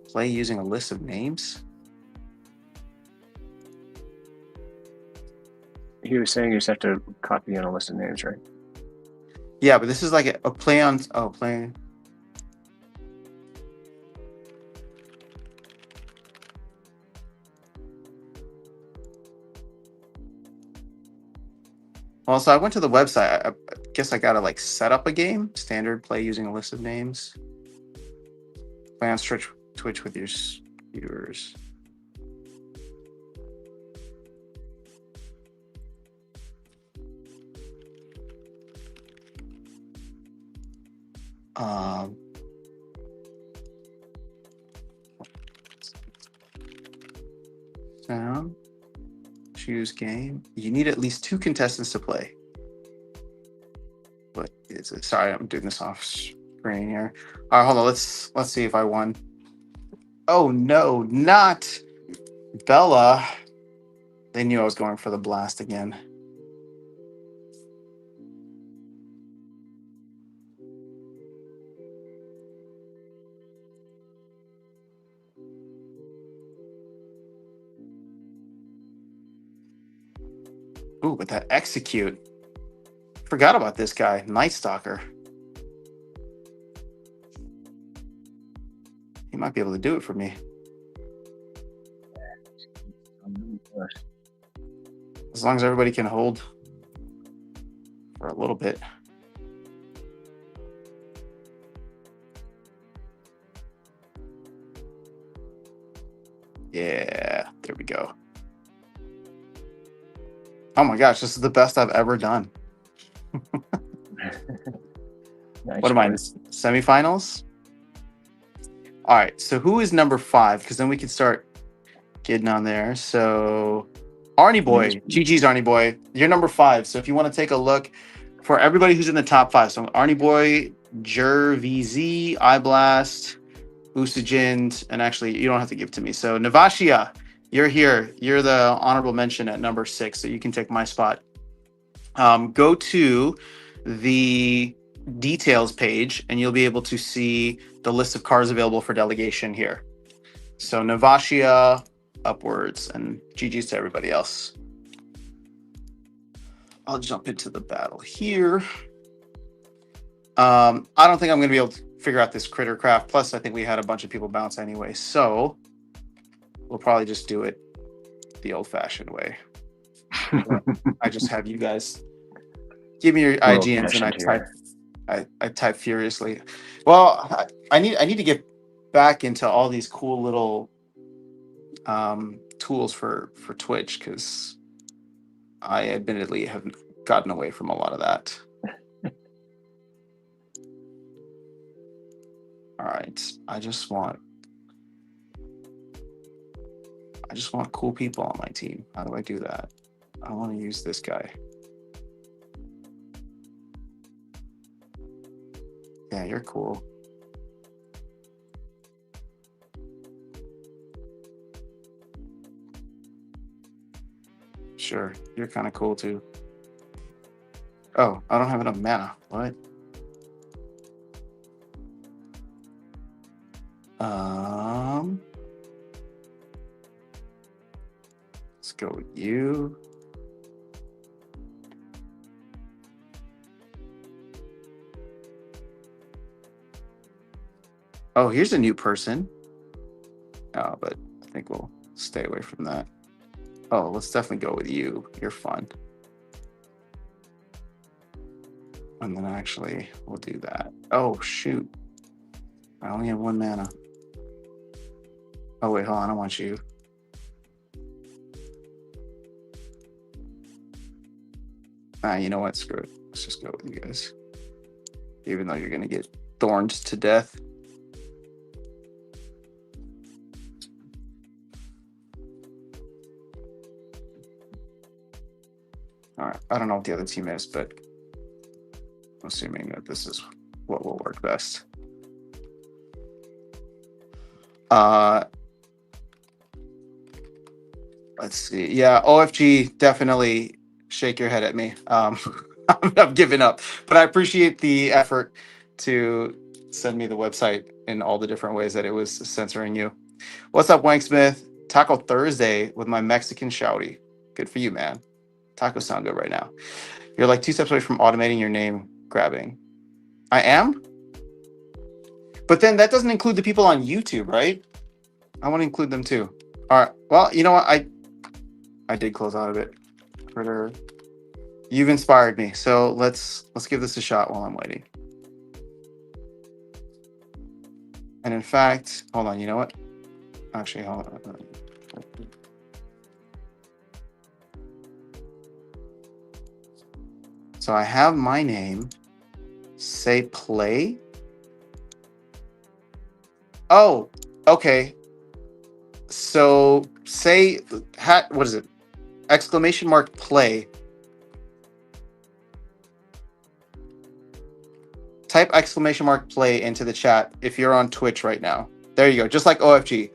Speaker 4: Play using a list of names?
Speaker 2: He was saying you just have to copy in a list of names, right?
Speaker 4: Yeah, but this is like a play on... Oh, play... Well, so I went to the website. I guess I gotta like set up a game. Standard play using a list of names. Play on Twitch with your viewers. Sound. Choose game. You need at least 2 contestants to play. What is it? Sorry, I'm doing this off screen here. All right, hold on. Let's see if I won. Oh no, not Bella. They knew I was going for the blast again. Ooh, but that execute. Forgot about this guy, Night Stalker. He might be able to do it for me. As long as everybody can hold for a little bit. Yeah, there we go. Oh my gosh, this is the best I've ever done.
Speaker 2: Nice
Speaker 4: What am I in?
Speaker 2: work.
Speaker 4: Semifinals? All right, so who is number 5? Because then we can start getting on there. So Arnie Boy, GG's Arnie Boy, you're number 5. So if you want to take a look for everybody who's in the top 5. So Arnie Boy, Jer VZ, iBlast, Usajin, and actually you don't have to give to me. So Navashia, you're here. You're the honorable mention at number 6, so you can take my spot. Go to the details page and you'll be able to see the list of cards available for delegation here. So Navashia upwards, and GG's to everybody else. I'll jump into the battle here. I don't think I'm going to be able to figure out this critter craft. Plus, I think we had a bunch of people bounce anyway. So we'll probably just do it the old-fashioned way. I just have you guys give me your IGNs and I type furiously. Well, I need to get back into all these cool little tools for Twitch, because I admittedly have gotten away from a lot of that. All right, I just want cool people on my team. How do I do that? I want to use this guy. Yeah, you're cool. Sure, you're kind of cool too. Oh, I don't have enough mana. What? Let's go with you. Oh, here's a new person. Oh, but I think we'll stay away from that. Oh, let's definitely go with you. You're fun. And then actually, we'll do that. Oh, shoot. I only have 1 mana. Oh, wait, hold on. I want you. You know what? Screw it. Let's just go with you guys. Even though you're going to get thorned to death. All right. I don't know what the other team is, but I'm assuming that this is what will work best. Let's see. Yeah, OFG, definitely shake your head at me. I've given up, but I appreciate the effort to send me the website in all the different ways that it was censoring you. What's up, Wank Smith? Taco Thursday with my Mexican shouty. Good for you, man. Tacos sound good right now. You're like 2 steps away from automating your name grabbing. I am? But then that doesn't include the people on YouTube, right? I want to include them too. All right. Well, you know what? I did close out of it. Critter. You've inspired me. So let's give this a shot while I'm waiting. And in fact, hold on. You know what? Actually, hold on. So I have my name. Say play. Oh, okay. So say what is it? Exclamation mark play. Type exclamation mark play into the chat if you're on Twitch right now. There you go. Just like OFG.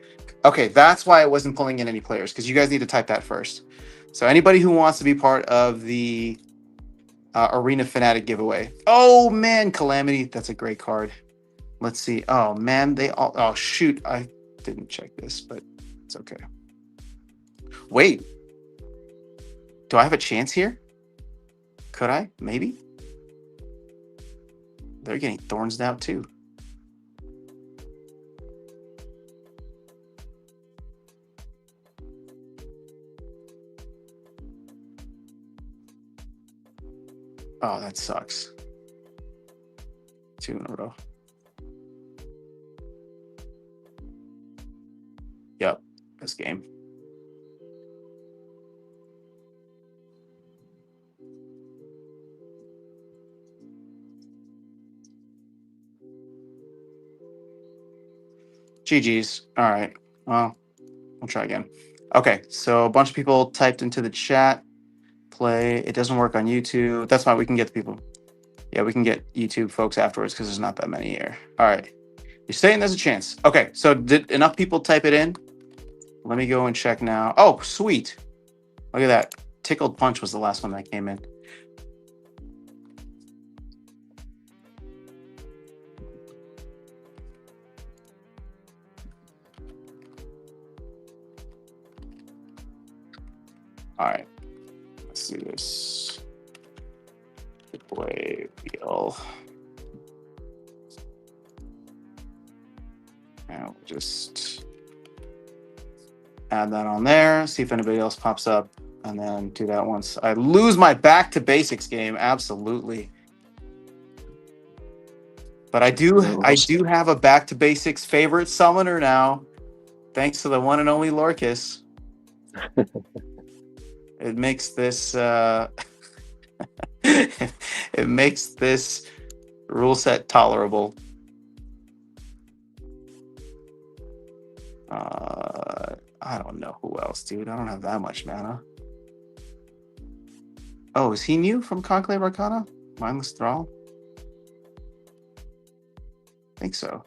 Speaker 4: Okay, that's why I wasn't pulling in any players, because you guys need to type that first. So anybody who wants to be part of the Arena Fanatic giveaway. Oh man, Calamity, that's a great card. Let's see. Oh man, they all. Oh shoot, I didn't check this, but it's okay. Wait, do I have a chance here? Could I? Maybe. They're getting Thorns out too. Oh, that sucks. 2 in a row. Yep, this game. GG's. All right. Well, we'll try again. Okay, so a bunch of people typed into the chat. Play. It doesn't work on YouTube. That's fine. We can get the people. Yeah, we can get YouTube folks afterwards because there's not that many here. All right. You're saying there's a chance. Okay, so did enough people type it in? Let me go and check now. Oh, sweet. Look at that. Tickled Punch was the last one that came in. All right. Let's do this. Giveaway wheel. And we'll just add that on there. See if anybody else pops up. And then do that once I lose my back to basics game. Absolutely. But I do have a back to basics favorite summoner now. Thanks to the one and only Lorcus. It makes this it makes this rule set tolerable. I don't know who else, dude. I don't have that much mana. Oh, is he new from Conclave Arcana? Mindless Thrall? I think so.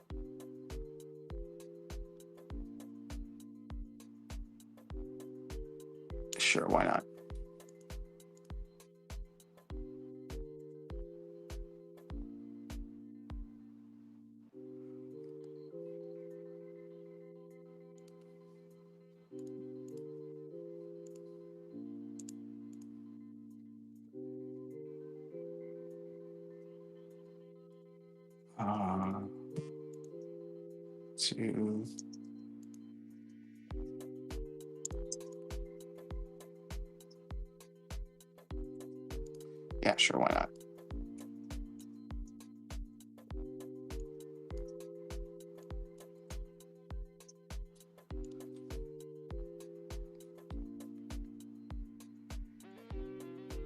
Speaker 4: Sure, why not? Two. Yeah, sure, why not?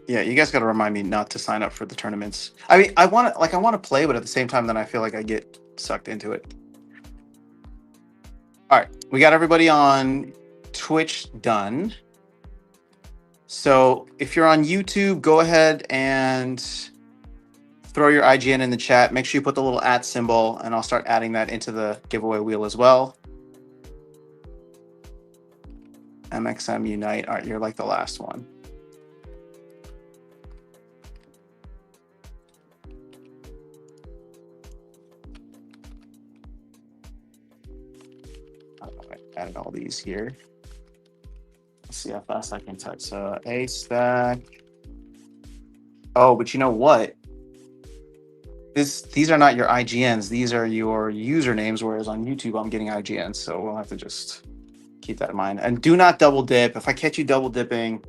Speaker 4: Yeah, you guys got to remind me not to sign up for the tournaments. I mean, I want to play, but at the same time, then I feel like I get sucked into it. All right, we got everybody on Twitch done. So if you're on YouTube, go ahead and throw your IGN in the chat. Make sure you put the little @ symbol, and I'll start adding that into the giveaway wheel as well. MXM Unite. All right, you're like the last one. I added all these here. Let's see how fast I can type. So A stack. Oh, but you know what? These are not your IGNs. These are your usernames, whereas on YouTube, I'm getting IGNs. So we'll have to just keep that in mind. And do not double dip. If I catch you double dipping,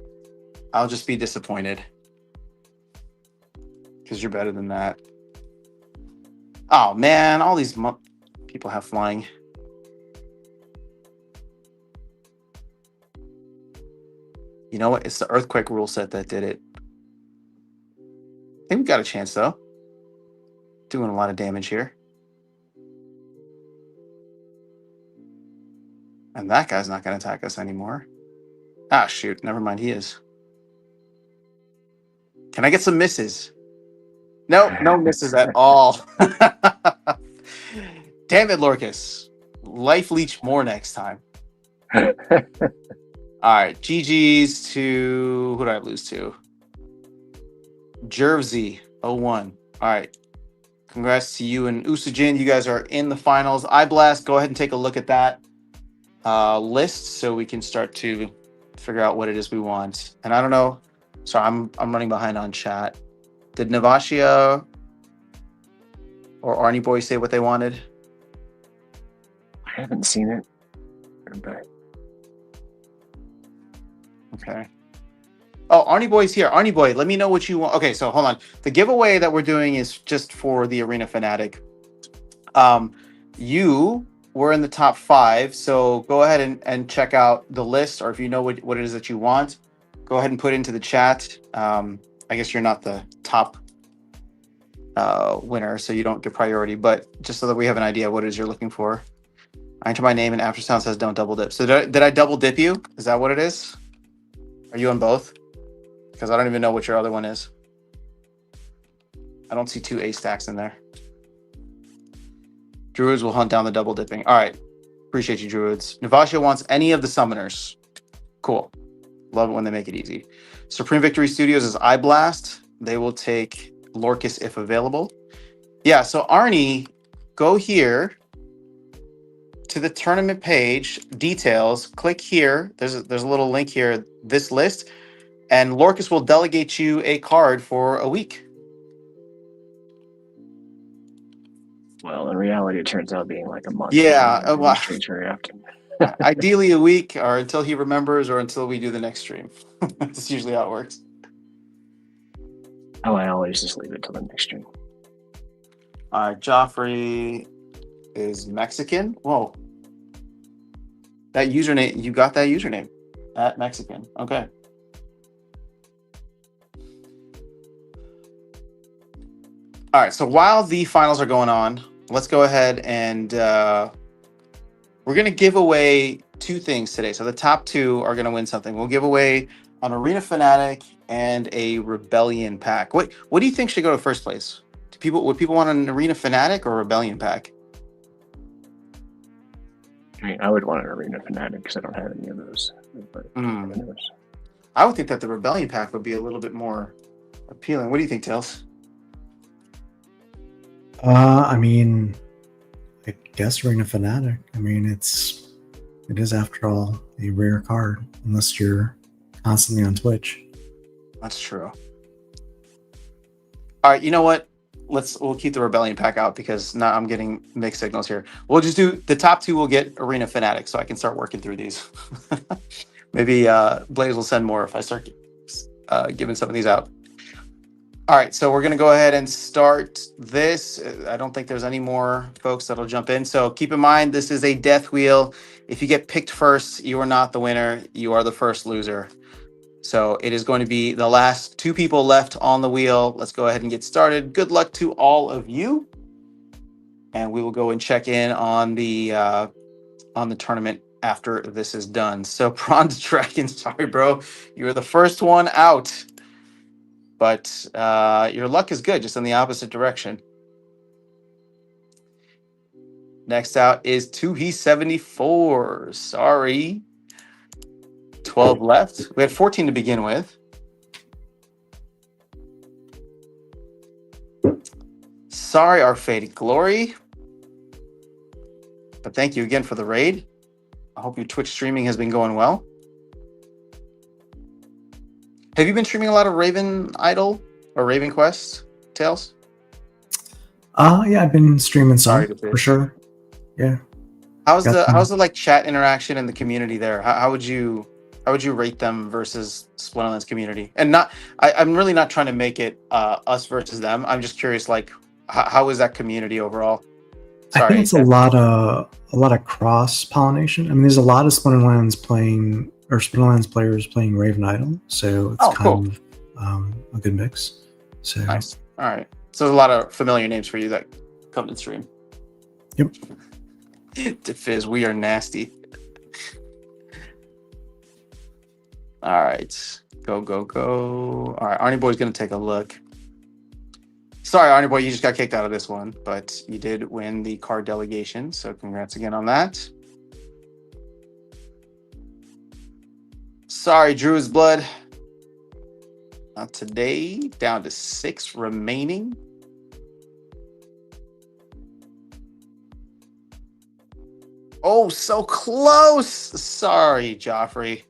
Speaker 4: I'll just be disappointed. Because you're better than that. Oh, man. All these people have flying. You know what? It's the Earthquake rule set that did it. I think we got a chance, though. Doing a lot of damage here. And that guy's not going to attack us anymore. Ah, shoot. Never mind. He is. Can I get some misses? No, no misses at all. Damn it, Lorcus. Life leech more next time. All right, GG's to who did I lose to? Jersey 01. All right. Congrats to you and Usujin. You guys are in the finals. iBlast, go ahead and take a look at that list so we can start to figure out what it is we want. And I don't know. Sorry, I'm running behind on chat. Did Navashia or Arnie Boy say what they wanted?
Speaker 2: I haven't seen it. But
Speaker 4: Okay. Oh, Arnie Boy's here. Arnie Boy, let me know what you want. Okay, so hold on. The giveaway that we're doing is just for the Arena Fanatic. You were in the top 5, so go ahead and check out the list, or if you know what it is that you want, go ahead and put it into the chat. I guess you're not the top winner, so you don't get priority, but just so that we have an idea what it is you're looking for. I enter my name and after sound says don't double dip. So did I double dip you? Is that what it is? Are you on both? Because I don't even know what your other one is. I don't see 2 A stacks in there. Druids will hunt down the double dipping. All right. Appreciate you, Druids. Navasha wants any of the summoners. Cool. Love it when they make it easy. Supreme Victory Studios is iBlast. They will take Lorcus if available. Yeah, so Arnie, go here to the tournament page, details, click here. There's a little link here, this list, and Lorcus will delegate you a card for a week.
Speaker 2: well, in reality, it turns out being like a month.
Speaker 4: Yeah,
Speaker 2: I don't
Speaker 4: well,
Speaker 2: streams very often.
Speaker 4: ideally a week, or until he remembers, or until we do the next stream. That's usually how it works.
Speaker 2: Oh, I always just leave it till the next stream.
Speaker 4: All right, Joffrey is Mexican. Whoa. That username, you got that username at Mexican. Okay. All right, so while the finals are going on, let's go ahead and we're going to give away 2 things today. So the top 2 are going to win something. We'll give away an Arena Fanatic and a Rebellion pack. What do you think should go to first place? Would people want an Arena Fanatic or a Rebellion pack?
Speaker 2: I mean, I would want an Arena Fanatic because I don't have any of those. But
Speaker 4: I would think that the Rebellion pack would be a little bit more appealing. What do you think, Tails?
Speaker 3: I mean, I guess Arena Fanatic. I mean, it is after all a rare card, unless you're constantly on Twitch.
Speaker 4: That's true. All right, you know what? We'll keep the Rebellion pack out because now I'm getting mixed signals here. We'll just do the top 2. Will get Arena Fanatic, so I can start working through these. Maybe Blaze will send more if I start giving some of these out. All right, so we're gonna go ahead and start this. I don't think there's any more folks that'll jump in. So keep in mind, this is a death wheel. If you get picked first, you are not the winner. You are the first loser. So it is going to be the last 2 people left on the wheel. Let's go ahead and get started. Good luck to all of you. And we will go and check in on the tournament after this is done. So Bronze Dragon, sorry, bro. You were the first one out. But your luck is good, just in the opposite direction. Next out is 2He74. Sorry. 12 left. We had 14 to begin with. Sorry, our faded glory. But thank you again for the raid. I hope your Twitch streaming has been going well. Have you been streaming a lot of Raven Idol or Raven Quest, Tails?
Speaker 3: Yeah, I've been streaming some
Speaker 4: Sorry to
Speaker 3: for sure. Yeah.
Speaker 4: How's the like chat interaction in the community there? How would you rate them versus Splinterlands community? And I'm really not trying to make it us versus them. I'm just curious, like how is that community overall? Sorry,
Speaker 3: I think it's a lot of cross pollination. I mean, there's a lot of Splinterlands players playing Raven Idol, so it's kind of a good mix. So
Speaker 4: nice. All right. So there's a lot of familiar names for you that come to stream.
Speaker 3: Yep.
Speaker 4: Fizz, we are nasty. All right. Go. All right. Arnie Boy's going to take a look. Sorry, Arnie Boy, you just got kicked out of this one, but you did win the card delegation, so congrats again on that. Sorry, Drew's blood. Not today. Down to 6 remaining. Oh, so close. Sorry, Joffrey.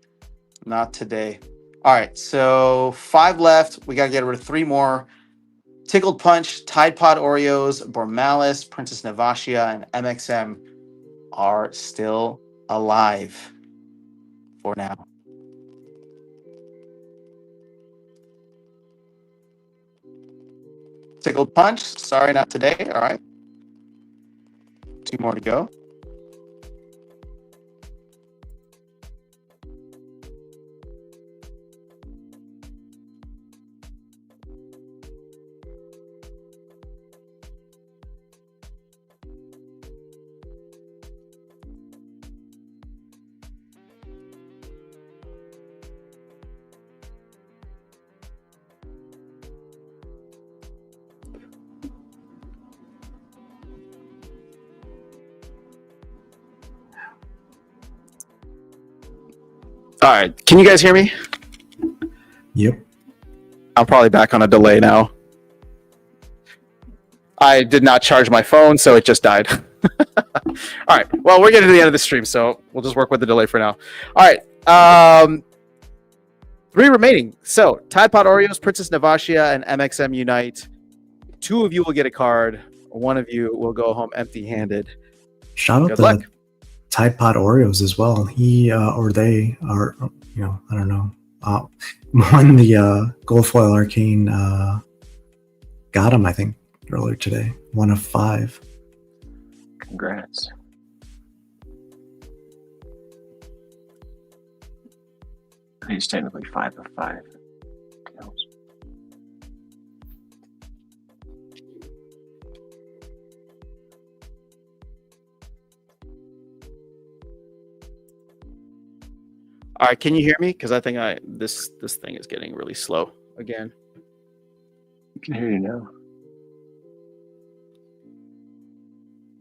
Speaker 4: Not today. All right, so 5 left. We got to get rid of 3 more. Tickled Punch, Tide Pod Oreos, Bormalis, Princess Navashia, and MXM are still alive for now. Tickled Punch, sorry, not today. All right. 2 more to go. All right. Can you guys hear me?
Speaker 3: Yep.
Speaker 1: I'm probably back on a delay now. I did not charge my phone, so it just died. All right. Well, we're getting to the end of the stream, so we'll just work with the delay for now. All right. 3 remaining. So, Tide Pod Oreos, Princess Navashia, and MXM Unite. 2 of you will get a card. 1 of you will go home empty-handed.
Speaker 3: Shout out
Speaker 1: Good
Speaker 3: to
Speaker 1: luck.
Speaker 3: Tide Pod Oreos as well. He or they are, I don't know. Won the gold foil arcane. Got him, I think, earlier today. 1 of 5.
Speaker 2: Congrats. He's technically 5 of 5.
Speaker 1: All right. Can you hear me? Because I think this thing is getting really slow again.
Speaker 2: I can hear you now.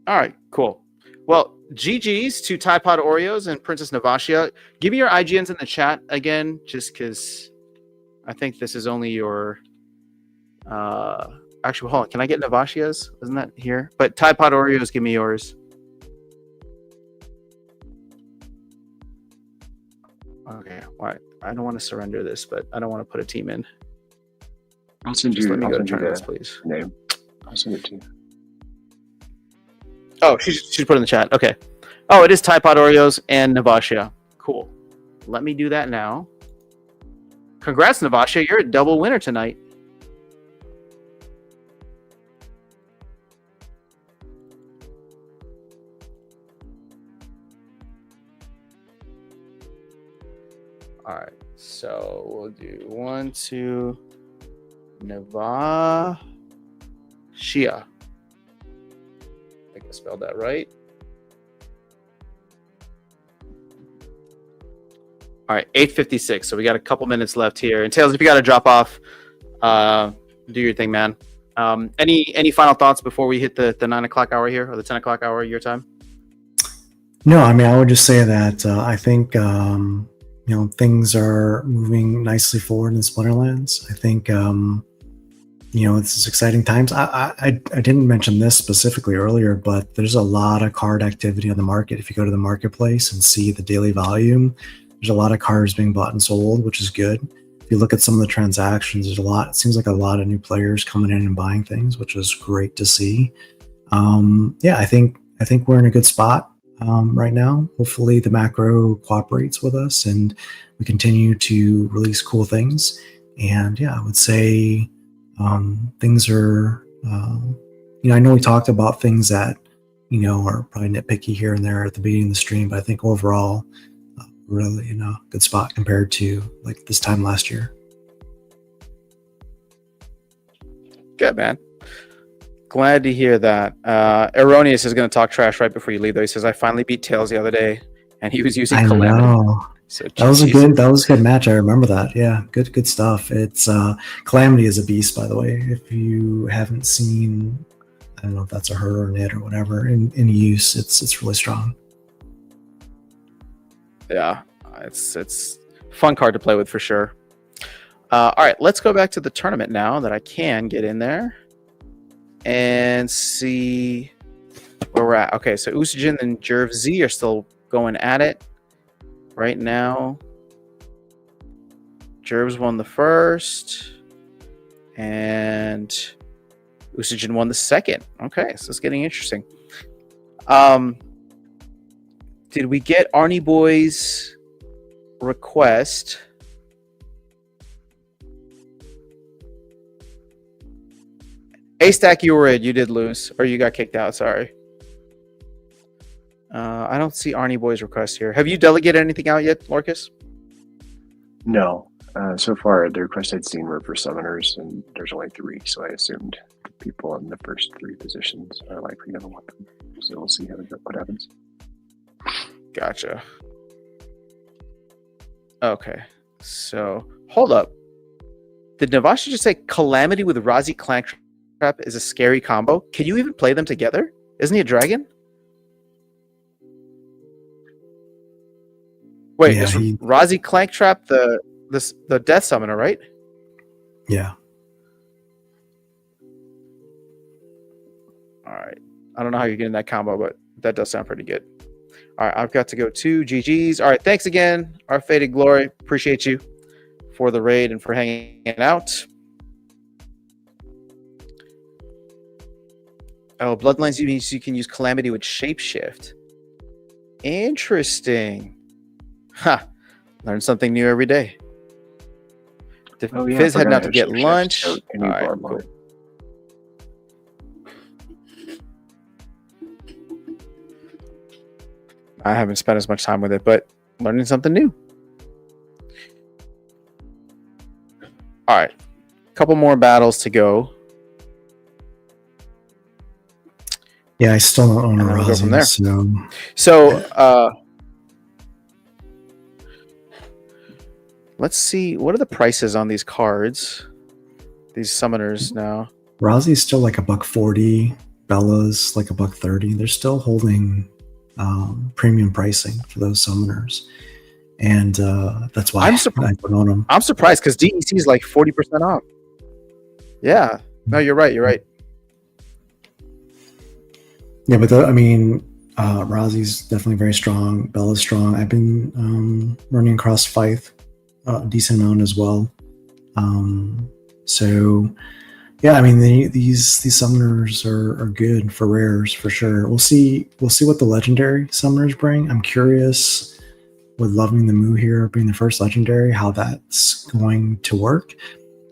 Speaker 1: All right, cool. Well, GG's to Tide Pod Oreos and Princess Navashia. Give me your IGNs in the chat again, just because I think this is only your... actually, hold on. Can I get Navashia's? Isn't that here? But Tide Pod Oreos, give me yours. Okay, all right. I don't want to surrender this, but I don't want to put a team in.
Speaker 2: I'll send
Speaker 1: Just
Speaker 2: you.
Speaker 1: let me
Speaker 2: I'll
Speaker 1: go to
Speaker 2: send you
Speaker 1: tournaments,
Speaker 2: the
Speaker 1: please.
Speaker 2: name. I'll send it to you.
Speaker 1: Oh, she's put in the chat. Okay. Oh, it is Tide Pod Oreos and Navashia. Cool. Let me do that now. Congrats, Navashia. You're a double winner tonight. All right. So we'll do 1, 2, Navashia. I think I spelled that right. All right, 8:56. So we got a couple minutes left here. And Tails, if you got to drop off, do your thing, man. Any final thoughts before we hit the 9 o'clock hour here, or the 10 o'clock hour your time?
Speaker 3: No, I mean, I would just say that I think things are moving nicely forward in Splinterlands. I think this is exciting times. I didn't mention this specifically earlier, but there's a lot of card activity on the market. If you go to the marketplace and see the daily volume, there's a lot of cards being bought and sold, which is good. If you look at some of the transactions, there's a lot. It seems like a lot of new players coming in and buying things, which is great to see. I think we're in a good spot right now. Hopefully, the macro cooperates with us, and we continue to release cool things. And I would say things are. I know we talked about things that are probably nitpicky here and there at the beginning of the stream, but I think overall, really in a good spot compared to like this time last year.
Speaker 1: Good, man. Glad to hear that. Erroneous is going to talk trash right before you leave, though. He says, I finally beat Tails the other day, and he was using Calamity.
Speaker 3: Know.
Speaker 1: So,
Speaker 3: that was a good match. I remember that. Yeah, good stuff. It's Calamity is a beast, by the way. If you haven't seen, I don't know if that's a her or knit or whatever, in use, it's really strong.
Speaker 1: Yeah, it's fun card to play with for sure. All right, let's go back to the tournament now that I can get in there and see where we're at. Okay, so Usajin and Jerv Z are still going at it right now. Jerv's won the first, and Usajin won the second. Okay, so it's getting interesting. Did we get Arnie Boy's request? A-Stack, you were in. You did lose, or you got kicked out. Sorry. I don't see Arnie Boy's request here. Have you delegated anything out yet, Lorcas?
Speaker 2: No. So far, the requests I'd seen were for summoners, and there's only 3, so I assumed people in the first 3 positions are likely going to want them. So we'll see what happens.
Speaker 1: Gotcha. Okay. So, hold up. Did Navasha just say Calamity with Razi Clanktrap is a scary combo? Can you even play them together? Isn't he a dragon? Wait,
Speaker 3: Yeah,
Speaker 1: is Razi Clanktrap the death summoner, right?
Speaker 3: Yeah.
Speaker 1: All right. I don't know how you're getting that combo, but that does sound pretty good. All right, I've got to go to GG's. All right, thanks again, Our Faded Glory. Appreciate you for the raid and for hanging out. Oh, Bloodlines means you can use Calamity with Shapeshift. Interesting. Ha! Learn something new every day. Fizz heading out to get lunch. All right, cool. I haven't spent as much time with it, but learning something new. All right, a couple more battles to go.
Speaker 3: Yeah, I still don't own a
Speaker 1: We'll go from
Speaker 3: Razi,
Speaker 1: there.
Speaker 3: so
Speaker 1: So, let's see. What are the prices on these cards? These summoners now.
Speaker 3: Razi's still like $140. Bella's like $130. They're still holding premium pricing for those summoners, and that's why I don't own them.
Speaker 1: I'm surprised because DEC is like 40% off. Yeah, no, you're right. You're right.
Speaker 3: Yeah, but Razi's definitely very strong. Bella's strong. I've been running across Fife a decent amount as well. So yeah, I mean these summoners are good for rares for sure. We'll see what the legendary summoners bring. I'm curious with Loving the Moo here being the first legendary, how that's going to work.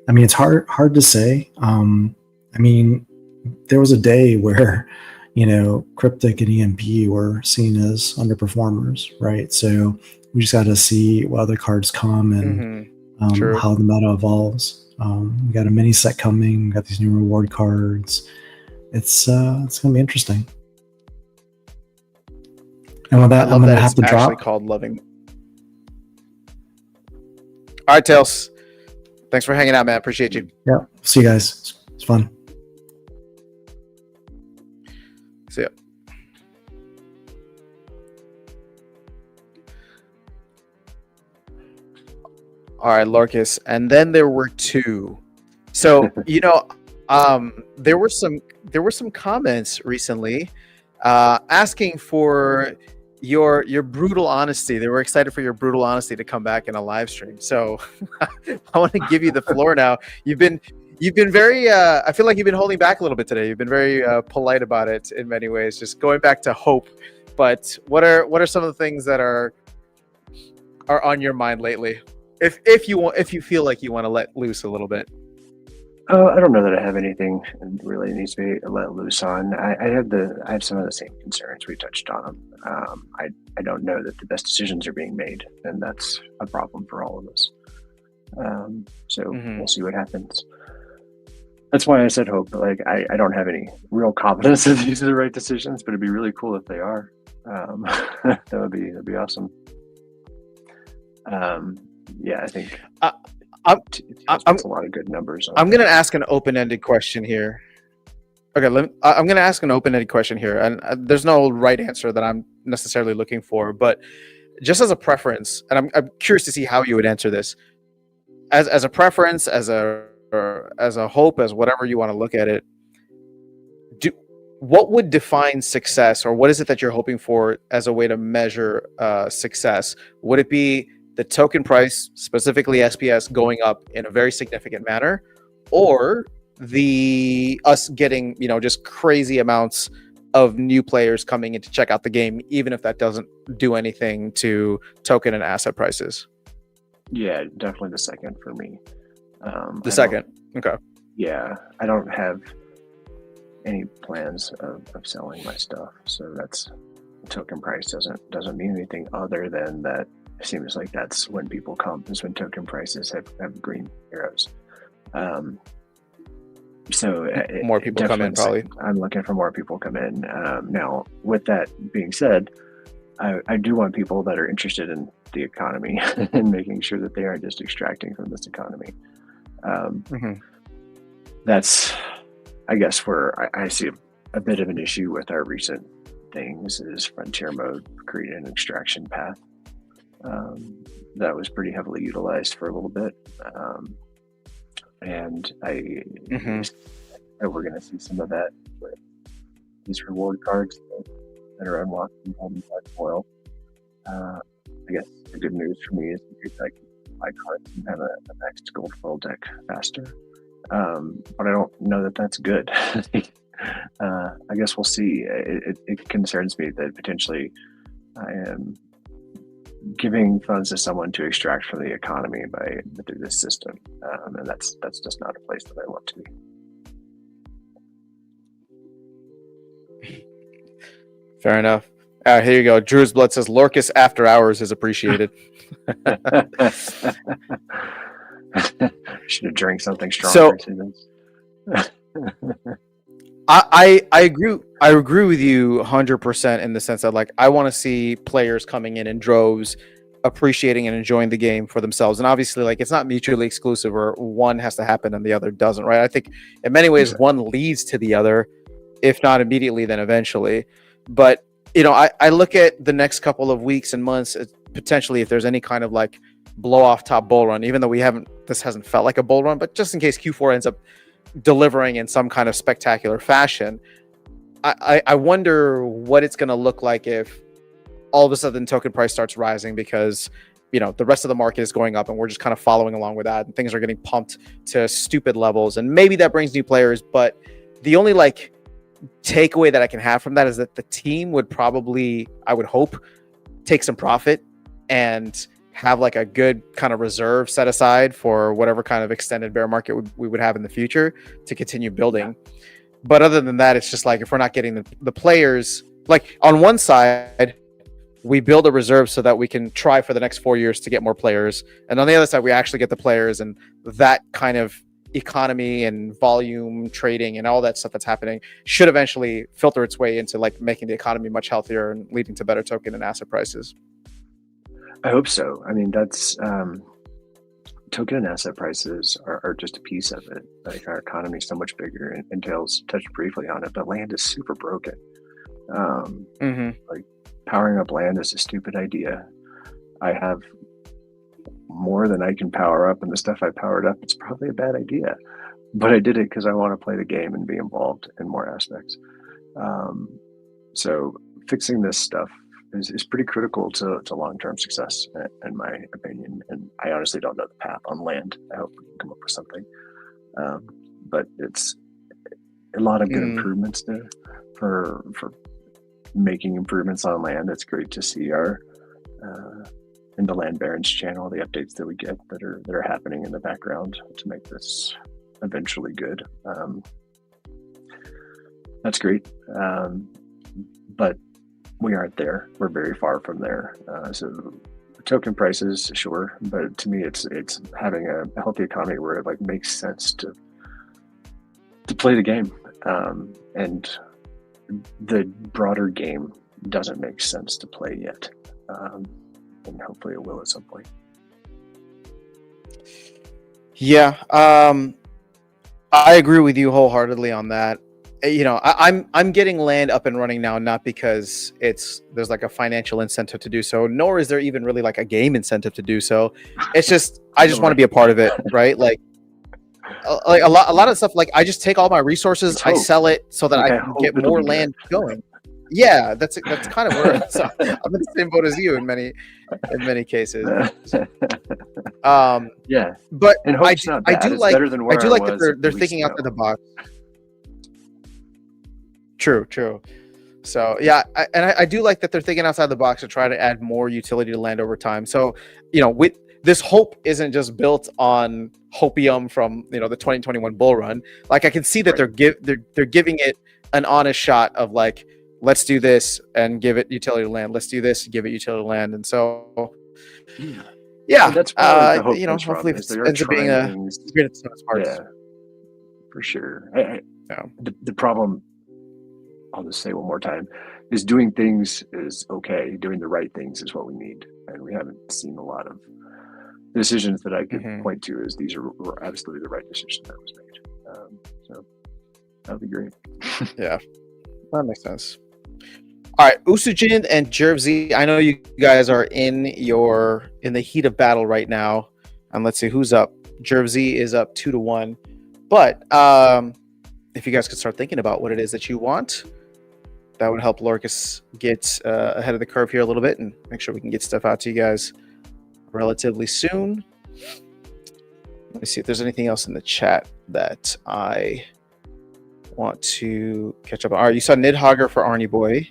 Speaker 3: I mean, it's hard to say. I mean, there was a day where, Cryptic and EMP were seen as underperformers, right? So we just got to see what other cards come and how the meta evolves. We got a mini set coming. We got these new reward cards. It's going to be interesting. And with that, I'm going to have to drop.
Speaker 1: Actually called Loving. All right, Tails. Thanks for hanging out, man. Appreciate you.
Speaker 3: Yeah. See you guys. It's fun.
Speaker 1: See ya. All right, Lorcas. And then there were 2. So, there were some comments recently asking for your brutal honesty. They were excited for your brutal honesty to come back in a live stream. So I want to give you the floor now. You've been very I feel like you've been holding back a little bit today. You've been very polite about it in many ways, just going back to hope. But what are some of the things that are on your mind lately? If you feel like you want to let loose a little bit.
Speaker 2: I don't know that I have anything really needs to be let loose on. I have some of the same concerns we touched on. I don't know that the best decisions are being made, and that's a problem for all of us. So we'll see what happens. That's why I said hope. Like I don't have any real confidence that these are the right decisions, but it'd be really cool if they are. That'd be awesome. Yeah, I think. That's a lot of good numbers.
Speaker 1: I'm going to ask an open-ended question here. Okay, I'm going to ask an open-ended question here, and there's no right answer that I'm necessarily looking for. But just as a preference, and I'm curious to see how you would answer this, as a preference, as a hope, as whatever you want to look at it. What would define success, or what is it that you're hoping for as a way to measure success? Would it be the token price, specifically SPS, going up in a very significant manner, or the us getting, just crazy amounts of new players coming in to check out the game, even if that doesn't do anything to token and asset prices?
Speaker 2: Yeah, definitely the second for me.
Speaker 1: The second. Okay.
Speaker 2: Yeah, I don't have any plans of selling my stuff, so that's token price doesn't mean anything other than that. It seems like that's when people come, is when token prices have green arrows. So
Speaker 1: more people come in, probably.
Speaker 2: I'm looking for more people come in. Now, with that being said, I do want people that are interested in the economy and making sure that they aren't just extracting from this economy. That's, I guess, where I see a bit of an issue with our recent things is Frontier Mode created an extraction path that was pretty heavily utilized for a little bit. And we're going to see some of that with these reward cards that are unlocked in Golden Black Foil. I guess the good news for me is I can buy cards and have a next gold foil deck faster. But I don't know that that's good. I guess we'll see. It concerns me that potentially I am giving funds to someone to extract from the economy through this system, and that's just not a place that I want to be.
Speaker 1: Fair enough. Here you go. Drew's Blood says Lorcus After Hours is appreciated.
Speaker 2: Should have drank something stronger.
Speaker 1: I agree with you 100% in the sense that I want to see players coming in droves, appreciating and enjoying the game for themselves. And obviously it's not mutually exclusive, or one has to happen and the other doesn't, right? I think in many ways one leads to the other, if not immediately, then eventually. But I look at the next couple of weeks and months, potentially if there's any kind of blow off top bull run, even though this hasn't felt like a bull run, but just in case Q4 ends up delivering in some kind of spectacular fashion, I wonder what it's going to look like if all of a sudden token price starts rising because the rest of the market is going up and we're just kind of following along with that, and things are getting pumped to stupid levels, and maybe that brings new players. But the only takeaway that I can have from that is that the team would probably, I would hope, take some profit and have a good kind of reserve set aside for whatever kind of extended bear market we would have in the future to continue building. Yeah. But other than that, it's just if we're not getting the players, on one side, we build a reserve so that we can try for the next 4 years to get more players. And on the other side, we actually get the players, and that kind of economy and volume trading and all that stuff that's happening should eventually filter its way into making the economy much healthier and leading to better token and asset prices.
Speaker 2: I hope so. I mean, that's token and asset prices are just a piece of it. Our economy is so much bigger, and Tails touched briefly on it, but land is super broken. Powering up land is a stupid idea. I have more than I can power up, and the stuff I powered up, it's probably a bad idea. But I did it because I want to play the game and be involved in more aspects. So fixing this stuff is pretty critical to long-term success, in my opinion. And I honestly don't know the path on land. I hope we can come up with something. But it's a lot of good improvements there for making improvements on land. It's great to see our in the Land Barons channel, the updates that we get that are happening in the background to make this eventually good. That's great. But we aren't there. We're very far from there. So token prices, sure, but to me, it's having a healthy economy where it makes sense to play the game, and the broader game doesn't make sense to play yet, and hopefully it will at some point.
Speaker 1: Yeah, I agree with you wholeheartedly on that. I'm getting land up and running now, not because there's like a financial incentive to do so, nor is there even really like a game incentive to do so. It's just I just want to be a part of it, right? Like a lot of stuff. Like I just take all my resources, I sell it so that I can get more land going. Yeah, that's kind of where so I'm in the same boat as you in many cases.
Speaker 2: Yeah,
Speaker 1: but
Speaker 2: and
Speaker 1: I
Speaker 2: hope's not bad.
Speaker 1: do
Speaker 2: It's
Speaker 1: like
Speaker 2: better than where I
Speaker 1: that
Speaker 2: was
Speaker 1: they're
Speaker 2: 2
Speaker 1: thinking
Speaker 2: weeks
Speaker 1: outside the
Speaker 2: ago.
Speaker 1: box. True. So yeah, I do like that they're thinking outside the box to try to add more utility to land over time. So with this hope isn't just built on hopium from the 2021 bull run. Like I can see that they're giving it an honest shot of like, let's do this and give it utility to land. Let's do this and give it utility to land. And so yeah,
Speaker 2: And that's where the hope comes
Speaker 1: hopefully
Speaker 2: from,
Speaker 1: it
Speaker 2: is they are
Speaker 1: ends up being
Speaker 2: trying
Speaker 1: a
Speaker 2: things.
Speaker 1: great at its parts.
Speaker 2: Yeah, for sure.
Speaker 1: Yeah.
Speaker 2: The problem, I'll just say one more time, is doing things is okay. Doing the right things is what we need, and we haven't seen a lot of decisions that I could point to as these were absolutely the right decision that was made. So that'd be great.
Speaker 1: Yeah, that makes sense. All right, Usujin and Jervzy. I know you guys are in the heat of battle right now, and let's see who's up. Jervzy is up 2-1, but if you guys could start thinking about what it is that you want, that would help Lorcas get ahead of the curve here a little bit and make sure we can get stuff out to you guys relatively soon. Let me see if there's anything else in the chat that I want to catch up on. All right, you saw Nidhogger for Arnie Boy.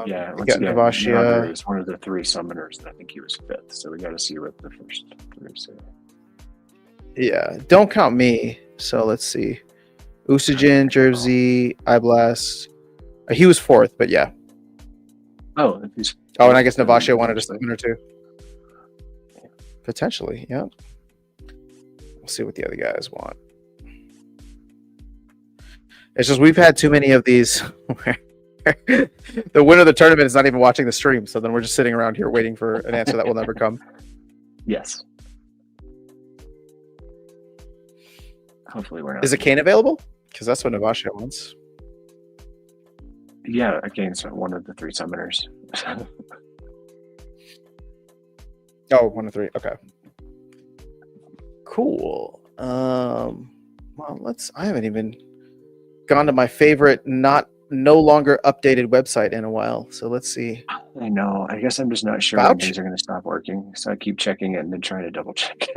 Speaker 2: Yeah,
Speaker 1: once again, Navashia
Speaker 2: is one of the 3 summoners, and I think he was 5th. So we got to see what the first 3 say.
Speaker 1: Yeah, don't count me. So let's see. Usujin, Jervzy, Iblast. He was 4th, but yeah.
Speaker 2: Oh, if he's.
Speaker 1: Oh, and I guess Navashia wanted a summoner too. Potentially, yeah. We'll see what the other guys want. It's just we've had too many of these where the winner of the tournament is not even watching the stream, so then we're just sitting around here waiting for an answer that will never come.
Speaker 2: Yes. Hopefully we're not.
Speaker 1: Is a Kane available? Because that's what Navashia wants.
Speaker 2: Yeah, against one of the 3 summoners.
Speaker 1: Oh, 1 of 3. Okay. Cool. Well, I haven't even gone to my favorite no longer updated website in a while. So let's see.
Speaker 2: I know. I guess I'm just not sure when things are going to stop working. So I keep checking it and then trying to double check.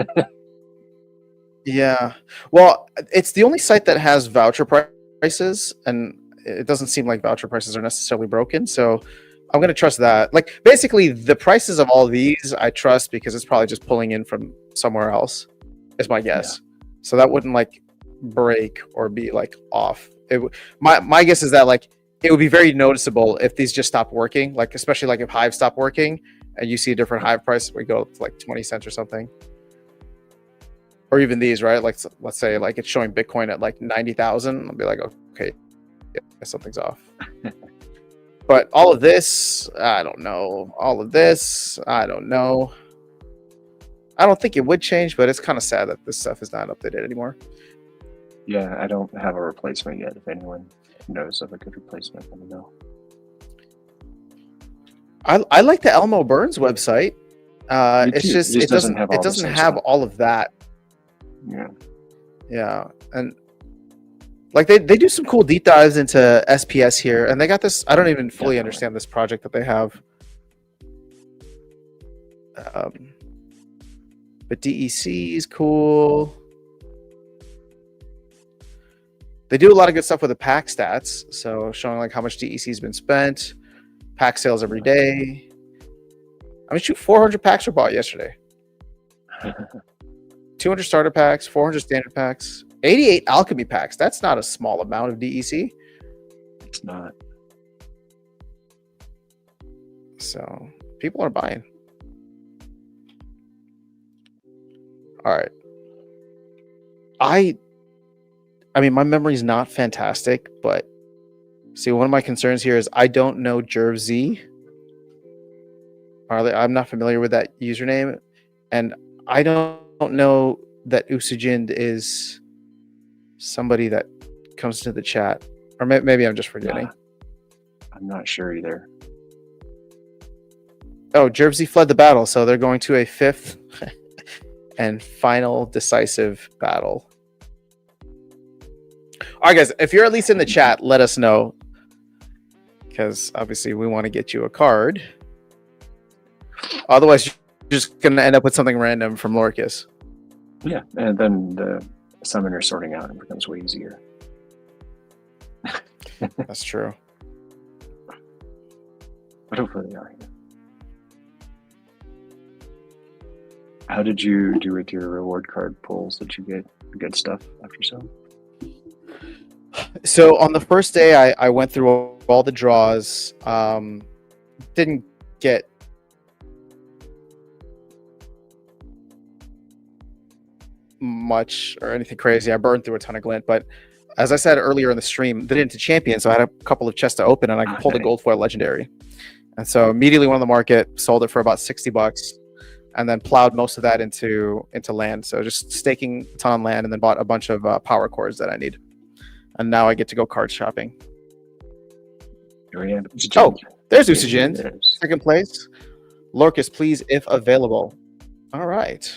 Speaker 1: Yeah. Well, it's the only site that has voucher prices, and it doesn't seem like voucher prices are necessarily broken. So I'm going to trust that. Like basically the prices of all these I trust because it's probably just pulling in from somewhere else is my guess. Yeah. So that wouldn't like break or be like off. My guess is that like it would be very noticeable if these just stopped working, like especially like if Hive stopped working and you see a different Hive price, we go to like 20 cents or something. Or even these, right? Like let's say like it's showing Bitcoin at like 90,000. I'll be like, okay, yeah, something's off. But all of this, I don't know. All of this, I don't know. I don't think it would change, but it's kind of sad that this stuff is not updated anymore.
Speaker 2: Yeah, I don't have a replacement yet. If anyone knows of a good replacement, let me know.
Speaker 1: I like the Elmo Burns website. It's just it doesn't have all of that. Yeah, and like they do some cool deep dives into SPS here, and they got this. I don't even fully understand this project that they have. But DEC is cool. They do a lot of good stuff with the pack stats, so showing like how much DEC has been spent, pack sales every day. I mean, shoot, 400 packs were bought yesterday. 200 starter packs, 400 standard packs, 88 alchemy packs. That's not a small amount of DEC.
Speaker 2: It's not.
Speaker 1: So people are buying. All right. I mean, my memory is not fantastic, but see, one of my concerns here is I don't know Jervzy. I'm not familiar with that username, and I don't know that Usujin is somebody that comes to the chat, or maybe I'm just forgetting.
Speaker 2: I'm not sure either.
Speaker 1: Oh, Jersey fled the battle, so they're going to a 5th and final decisive battle. All right, guys, if you're at least in the chat, let us know, because obviously we want to get you a card. Otherwise, you're just going to end up with something random from Lorcas.
Speaker 2: Yeah, and then the summoner sorting out becomes way easier.
Speaker 1: That's true.
Speaker 2: But hopefully they are here. How did you do with your reward card pulls? Did you get good stuff after some?
Speaker 1: So on the first day, I went through all the draws. Didn't get much or anything crazy. I burned through a ton of glint, but as I said earlier in the stream, did it into champion, so I had a couple of chests to open, and I pulled a gold foil legendary. And so immediately went on the market, sold it for about $60, and then plowed most of that into land. So just staking a ton on land, and then bought a bunch of power cores that I need. And now I get to go card shopping. Oh, there's Usajin, second place. Lorcas, please, if available. All right.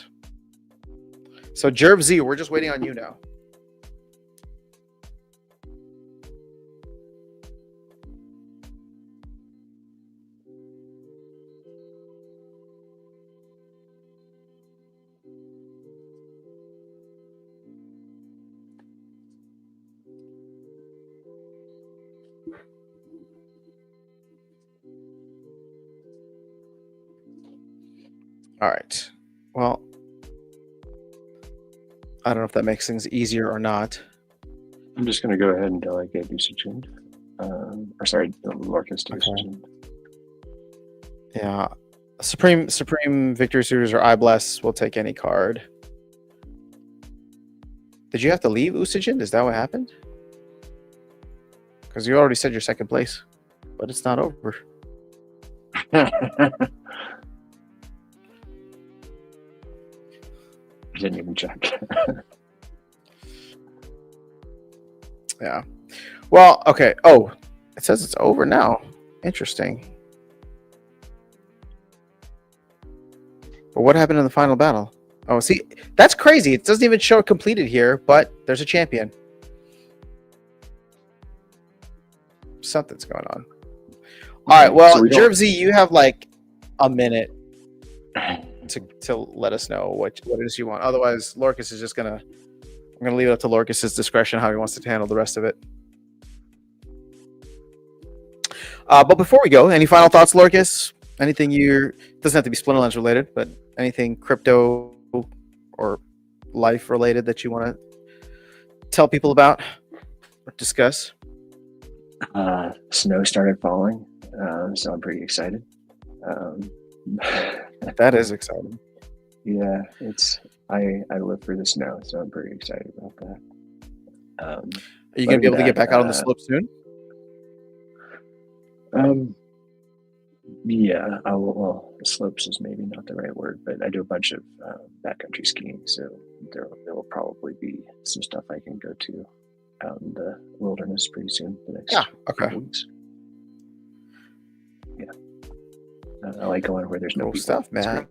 Speaker 1: So Jerv Z, we're just waiting on you now. All right. Well, I don't know if that makes things easier or not.
Speaker 2: I'm just going to go ahead and delegate Usajin. Or sorry, Lorcas to Usajin.
Speaker 1: Yeah. Supreme Victory Suitors or I Bless will take any card. Did you have to leave Usajin? Is that what happened? Because you already said you're second place, but it's not over.
Speaker 2: I didn't even check.
Speaker 1: Yeah. Well, okay. Oh, it says it's over now. Interesting. But what happened in the final battle? Oh, see, that's crazy. It doesn't even show it completed here, but there's a champion. Something's going on. All right. Well, so Jervzy, you have like a minute to let us know what it is you want. Otherwise, Lorcas is just gonna. I'm gonna leave it up to Lorcas's discretion how he wants to handle the rest of it. But before we go, any final thoughts, Lorcas? Anything doesn't have to be Splinterlands related, but anything crypto or life related that you want to tell people about or discuss?
Speaker 2: Snow started falling, so I'm pretty excited.
Speaker 1: That is exciting.
Speaker 2: Yeah, I live for the snow, so I'm pretty excited about that.
Speaker 1: Are you going to be able to get back out on the slope soon?
Speaker 2: Yeah, well, slopes is maybe not the right word, but I do a bunch of backcountry skiing, so there will probably be some stuff I can go to out in the wilderness pretty soon. The next couple weeks. Yeah, I like going where there's no people.
Speaker 1: Stuff, man.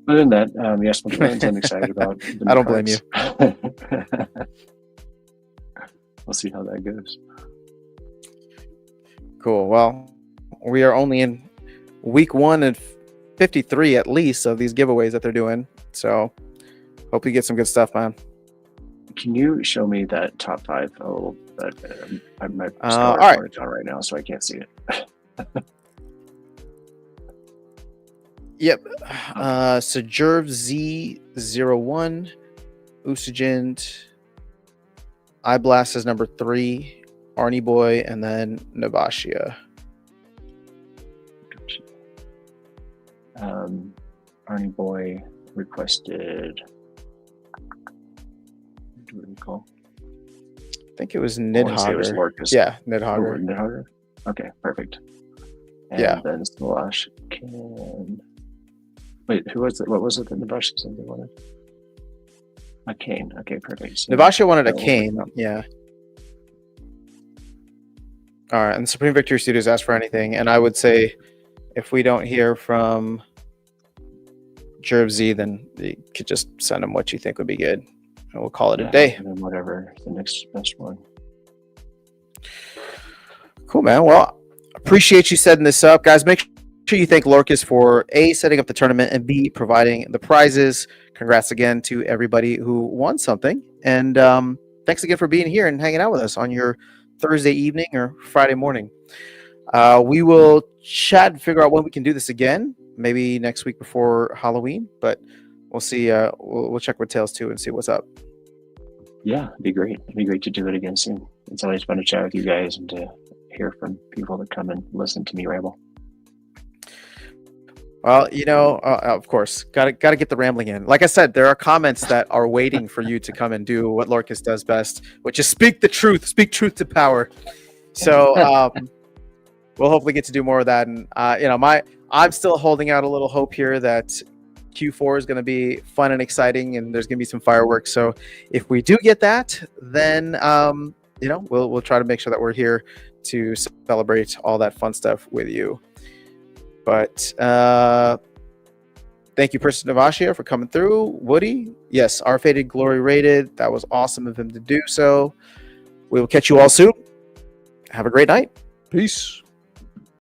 Speaker 2: Other than that, yes, I'm excited about.
Speaker 1: I don't blame you.
Speaker 2: We'll see how that goes.
Speaker 1: Cool. Well, we are only in week 1 and 53 at least of these giveaways that they're doing. So hope you get some good stuff, man.
Speaker 2: Can you show me that top 5? Oh, my
Speaker 1: all right.
Speaker 2: It's on right now, so I can't see it.
Speaker 1: Yep. So Jerv Z01, Usajint, iBlast is number 3. Arnie Boy, and then Navashia.
Speaker 2: Arnie Boy requested. What do we recall?
Speaker 1: I think it was Nidhogger. Yeah, Nidhogger.
Speaker 2: Nidhogger? Okay, perfect. And
Speaker 1: yeah.
Speaker 2: Then Slash can. Wait, who was it? What was it that Navash said they wanted? A cane. Okay, perfect. So
Speaker 1: Navasha wanted a
Speaker 2: that will
Speaker 1: cane.
Speaker 2: work out.
Speaker 1: Yeah. All right. And Supreme Victory Studios asked for anything. And I would say if we don't hear from Jerv then you could just send them what you think would be good. And we'll call it a day.
Speaker 2: And then whatever the next best one.
Speaker 1: Cool, man. Well, appreciate you setting this up. Guys, make sure you thank Lorcas for A, setting up the tournament, and B, providing the prizes. Congrats again to everybody who won something. And thanks again for being here and hanging out with us on your Thursday evening or Friday morning. We will chat and figure out when we can do this again. Maybe next week before Halloween, but we'll see. We'll check with Tails too and see what's up.
Speaker 2: Yeah, it'd be great. It'd be great to do it again soon. It's always fun to chat with you guys and to hear from people that come and listen to me ramble.
Speaker 1: Well, of course, gotta get the rambling in. Like I said, there are comments that are waiting for you to come and do what Lorcas does best, which is speak the truth, speak truth to power. So we'll hopefully get to do more of that. And I'm still holding out a little hope here that Q4 is going to be fun and exciting, and there's going to be some fireworks. So if we do get that, then we'll try to make sure that we're here to celebrate all that fun stuff with you. But thank you, Person Navashia, for coming through. Woody, yes, our Faded Glory rated. That was awesome of him to do so. We will catch you all soon. Have a great night. Peace.